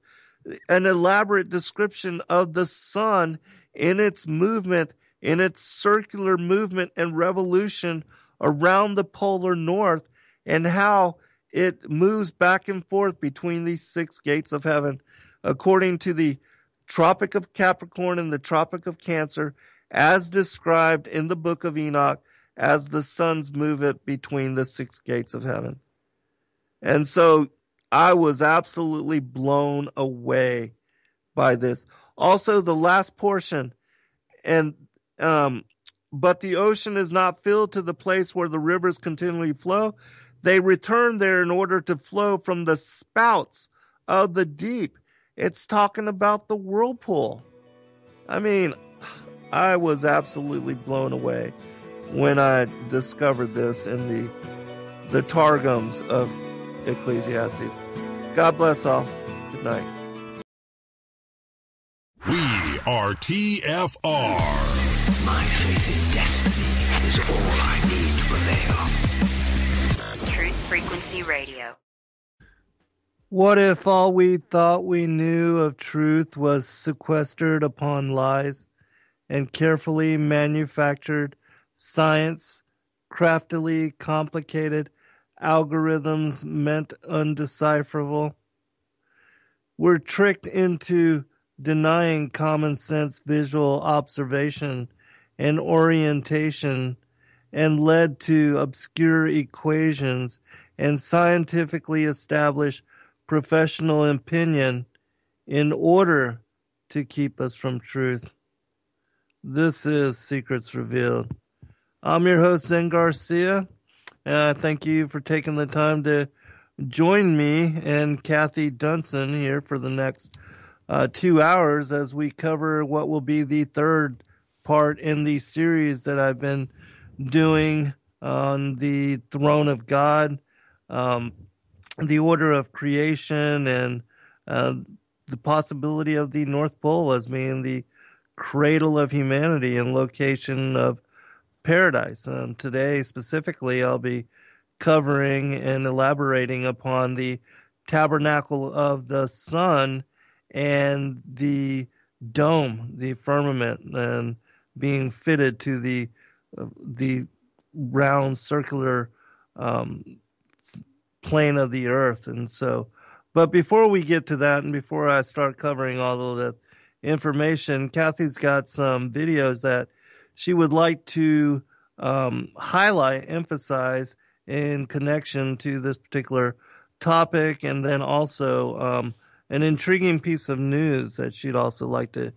an elaborate description of the sun in its movement, in its circular movement and revolution around the polar north, and how it moves back and forth between these six gates of heaven, according to the Tropic of Capricorn and the Tropic of Cancer, as described in the book of Enoch, as the suns move it between the six gates of heaven. And so I was absolutely blown away by this. Also, the last portion, but the ocean is not filled to the place where the rivers continually flow. They return there in order to flow from the spouts of the deep. It's talking about the whirlpool. I mean, I was absolutely blown away when I discovered this in the Targums of Ecclesiastes. God bless all. Good night. We are TFR. My faith in destiny is all I need to prevail. Truth Frequency Radio. What if all we thought we knew of truth was sequestered upon lies and carefully manufactured science, craftily complicated algorithms meant undecipherable? We're tricked into denying common sense visual observation and orientation, and led to obscure equations and scientifically established professional opinion in order to keep us from truth. This is Secrets Revealed. I'm your host, Zen Garcia, and I thank you for taking the time to join me and Cathy Dunson here for the next 2 hours as we cover what will be the third part in the series that I've been doing on the throne of God, the order of creation, and the possibility of the North Pole as being the cradle of humanity and location of paradise. Today, specifically, I'll be covering and elaborating upon the tabernacle of the sun and the dome, the firmament, and being fitted to the round circular plane of the earth. And so But before we get to that and before I start covering all of the information, Cathy's got some videos that she would like to highlight, emphasize in connection to this particular topic, and then also an intriguing piece of news that she'd also like to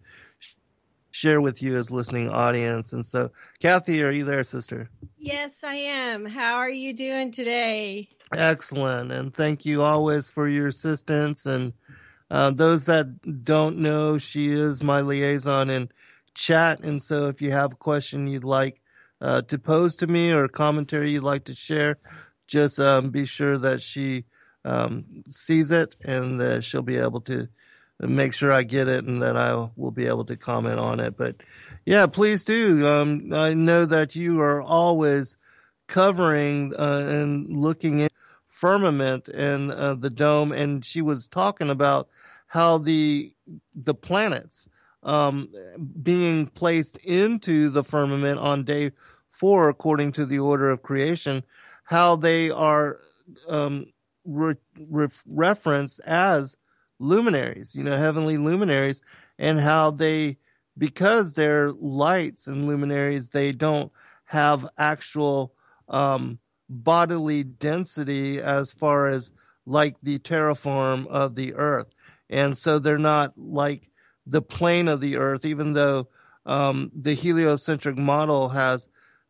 share with you as listening audience. And so, Cathy, are you there, sister? Yes, I am. How are you doing today? Excellent. And thank you always for your assistance. And those that don't know, she is my liaison in chat. And so if you have a question you'd like to pose to me or a commentary you'd like to share, just be sure that she sees it and that she'll be able to make sure I get it and that I will be able to comment on it. But yeah, please do. I know that you are always covering and looking at firmament and the dome, and she was talking about how the planets being placed into the firmament on day 4 according to the order of creation, how they are referenced as luminaries, heavenly luminaries, and how they, because they're lights and luminaries, they don't have actual bodily density as far as like the terraform of the earth. And so they're not like the plane of the earth, even though the heliocentric model has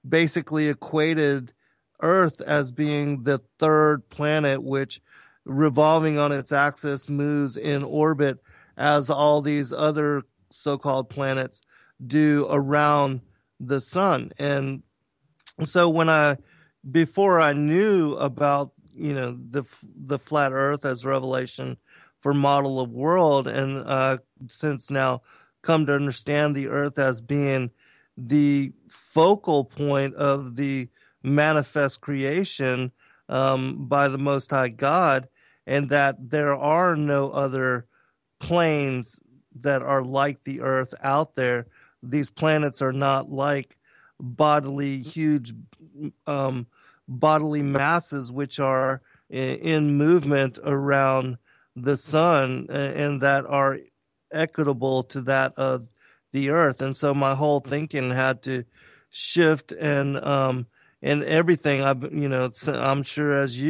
basically equated Earth as being the third planet, which revolving on its axis moves in orbit as all these other so-called planets do around the sun. And so before I knew about, the flat earth as revelation for model of world, and since now come to understand the earth as being the focal point of the manifest creation by the Most High God, and that there are no other planes that are like the earth out there. These planets are not like huge bodily masses which are in movement around the sun and that are equitable to that of the earth. And so my whole thinking had to shift, and everything. I'm sure as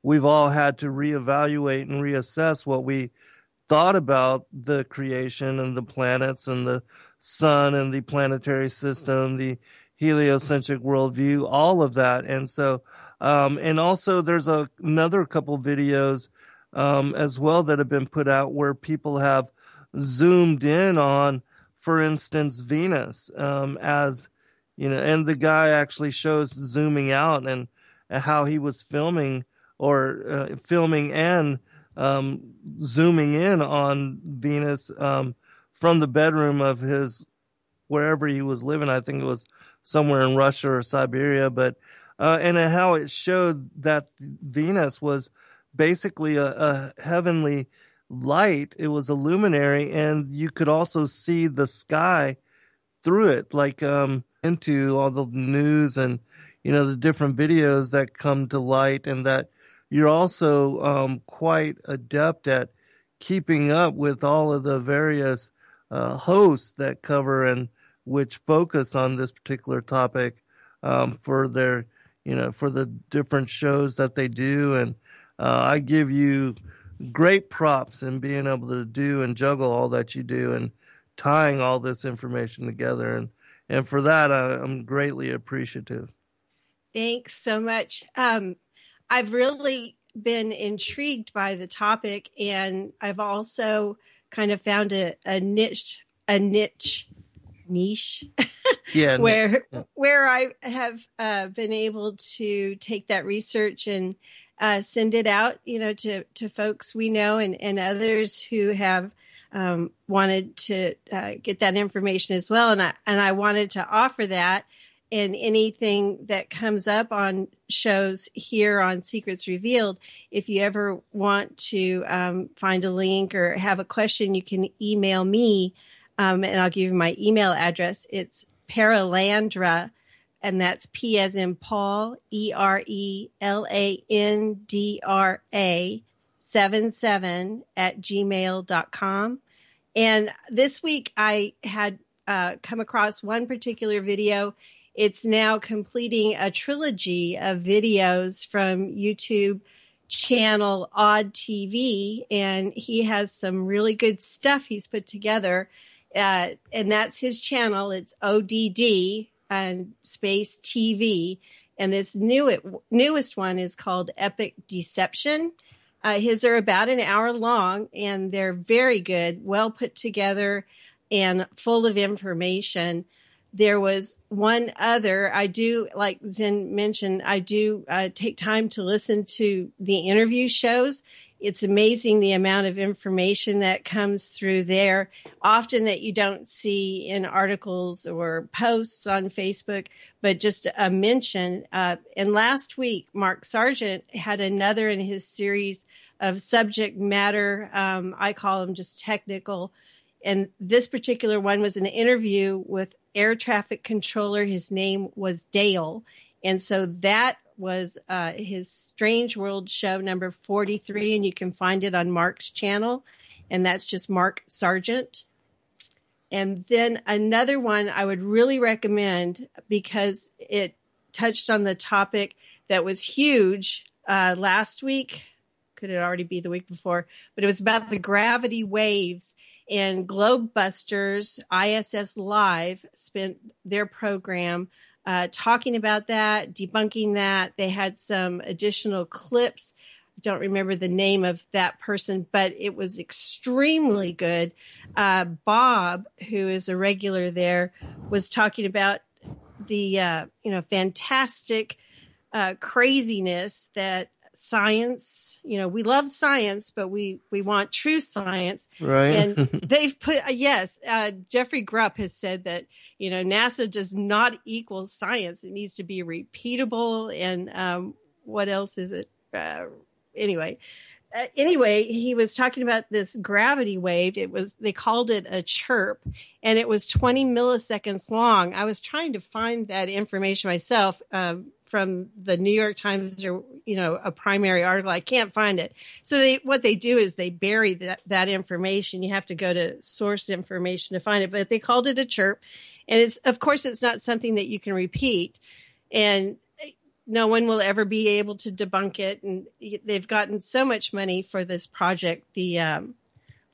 we've all had to reevaluate and reassess what we thought about the creation and the planets and the sun and the planetary system, the heliocentric worldview, all of that. And so, and also there's another couple videos as well that have been put out where people have zoomed in on, for instance, Venus as, and the guy actually shows zooming out and how he was filming and zooming in on Venus from the bedroom of his wherever he was living. I think it was somewhere in Russia or Siberia, but and how it showed that Venus was basically a heavenly light. It was a luminary, and you could also see the sky through it, like into all the news and the different videos that come to light, and that you're also quite adept at keeping up with all of the various hosts that cover and which focus on this particular topic for their, for the different shows that they do. And I give you great props in being able to do and juggle all that you do and tying all this information together. And for that, I'm greatly appreciative. Thanks so much. I've really been intrigued by the topic, and I've also kind of found a niche yeah, where I have been able to take that research and send it out, to folks we know and others who have wanted to get that information as well. And I wanted to offer that. And anything that comes up on shows here on Secrets Revealed, if you ever want to find a link or have a question, you can email me, and I'll give you my email address. It's Perelandra, and that's P as in Paul, ERELANDRA gmail.com. And this week I had come across one particular video. It's now completing a trilogy of videos from YouTube channel Odd TV, and he has some really good stuff he's put together. And that's his channel. It's ODD and space TV. And this newest one is called Epic Deception. His are about an hour long, and they're very good, well put together, and full of information. There was one other, I do, like Zen mentioned, I do take time to listen to the interview shows. It's amazing the amount of information that comes through there, often that you don't see in articles or posts on Facebook, but just a mention. And last week, Mark Sargent had another in his series of subject matter. I call them just technical. And this particular one was an interview with air traffic controller. His name was Dale. And so that was his Strange World show number 43, and you can find it on Mark's channel, and that's just Mark Sargent. And then another one I would really recommend, because it touched on the topic that was huge last week. Could it already be the week before? But it was about the gravity waves. And Globebusters ISS Live spent their program talking about that, debunking that. They had some additional clips. I don't remember the name of that person, but it was extremely good. Bob, who is a regular there, was talking about the fantastic craziness that science, we love science, but we want true science. Right. And they've put, Jeffrey Grupp has said that, NASA does not equal science. It needs to be repeatable. And what else is it? Anyway, he was talking about this gravity wave. They called it a chirp, and it was 20 milliseconds long. I was trying to find that information myself, from the New York Times or, a primary article. I can't find it. So what they do is they bury that information. You have to go to source information to find it, but they called it a chirp. And of course, it's not something that you can repeat, and no one will ever be able to debunk it. And they've gotten so much money for this project. The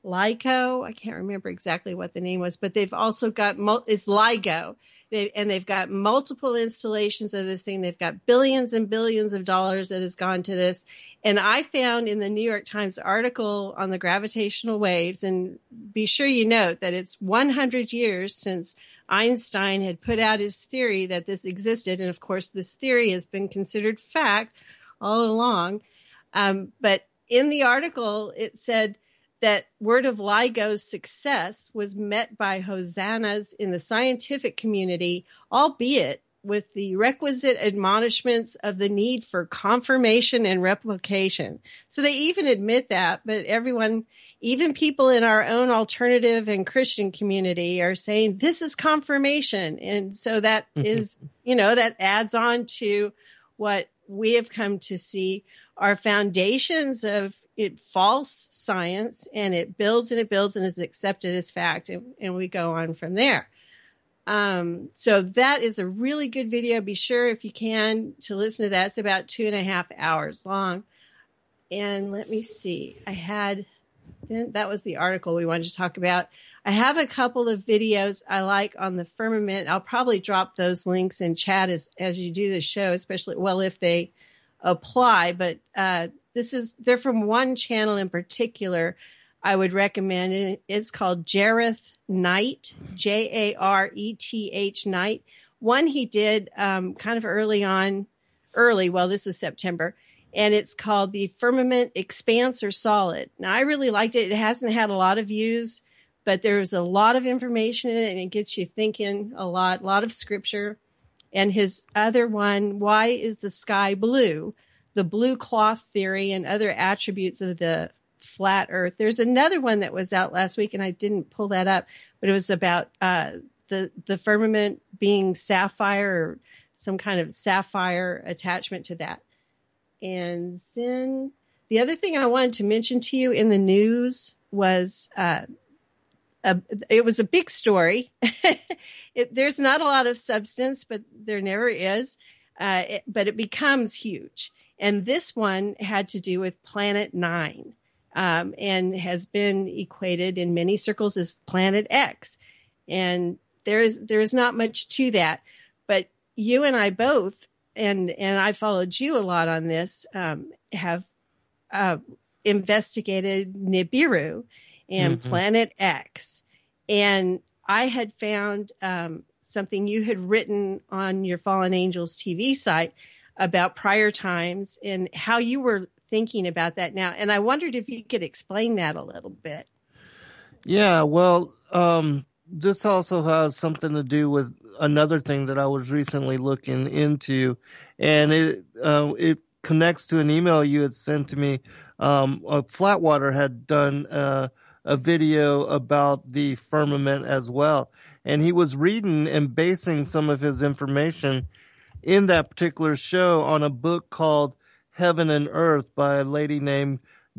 LIGO, I can't remember exactly what the name was, but they've also got, it's LIGO. They've got multiple installations of this thing. They've got billions and billions of dollars that has gone to this. And I found in the New York Times article on the gravitational waves, and be sure you note that it's 100 years since Einstein had put out his theory that this existed. And of course, this theory has been considered fact all along. But in the article, it said that word of LIGO's success was met by hosannas in the scientific community, albeit with the requisite admonishments of the need for confirmation and replication. So they even admit that, but everyone, even people in our own alternative and Christian community, are saying this is confirmation. And so that is, that adds on to what we have come to see are foundations of false science, and it builds and it builds and is accepted as fact. And we go on from there. So that is a really good video. Be sure, if you can, to listen to that. It's about 2.5 hours long. And let me see. That was the article we wanted to talk about. I have a couple of videos I like on the Firmament. I'll probably drop those links in chat as you do the show, especially, if they apply. But they're from one channel in particular I would recommend, and it's called Jareth Knight, Jareth Knight. One he did kind of early, this was September, and it's called the Firmament Expanse or Solid. Now, I really liked it. It hasn't had a lot of views, but there's a lot of information in it, and it gets you thinking a lot of scripture. And his other one, Why is the Sky Blue? The Blue Cloth Theory and Other Attributes of the Flat Earth. There's another one that was out last week, and I didn't pull that up, but it was about the firmament being sapphire, or some kind of sapphire attachment to that. And then The other thing I wanted to mention to you in the news was it was a big story. There's not a lot of substance, but there never is. But it becomes huge. And this one had to do with Planet 9 and has been equated in many circles as Planet X. And there's not much to that. But you and I both, and I followed you a lot on this, have investigated Nibiru and Planet X. And I had found something you had written on your Fallen Angels TV site about prior times and how you were thinking about that now. And I wondered if you could explain that a little bit. Yeah, well, this also has something to do with another thing that I was recently looking into, and it connects to an email you had sent to me. Flatwater had done a video about the firmament as well, and he was reading and basing some of his information in that particular show on a book called Heaven and Earth by a lady named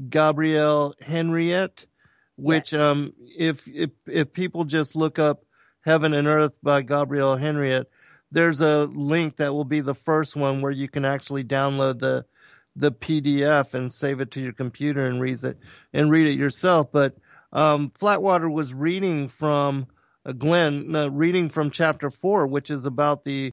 Gabrielle Henriette, which if people just look up Heaven and Earth by Gabrielle Henriette, there's a link that will be the first one where you can actually download the PDF and save it to your computer and read it yourself. But Flatwater was reading from reading from chapter 4, which is about the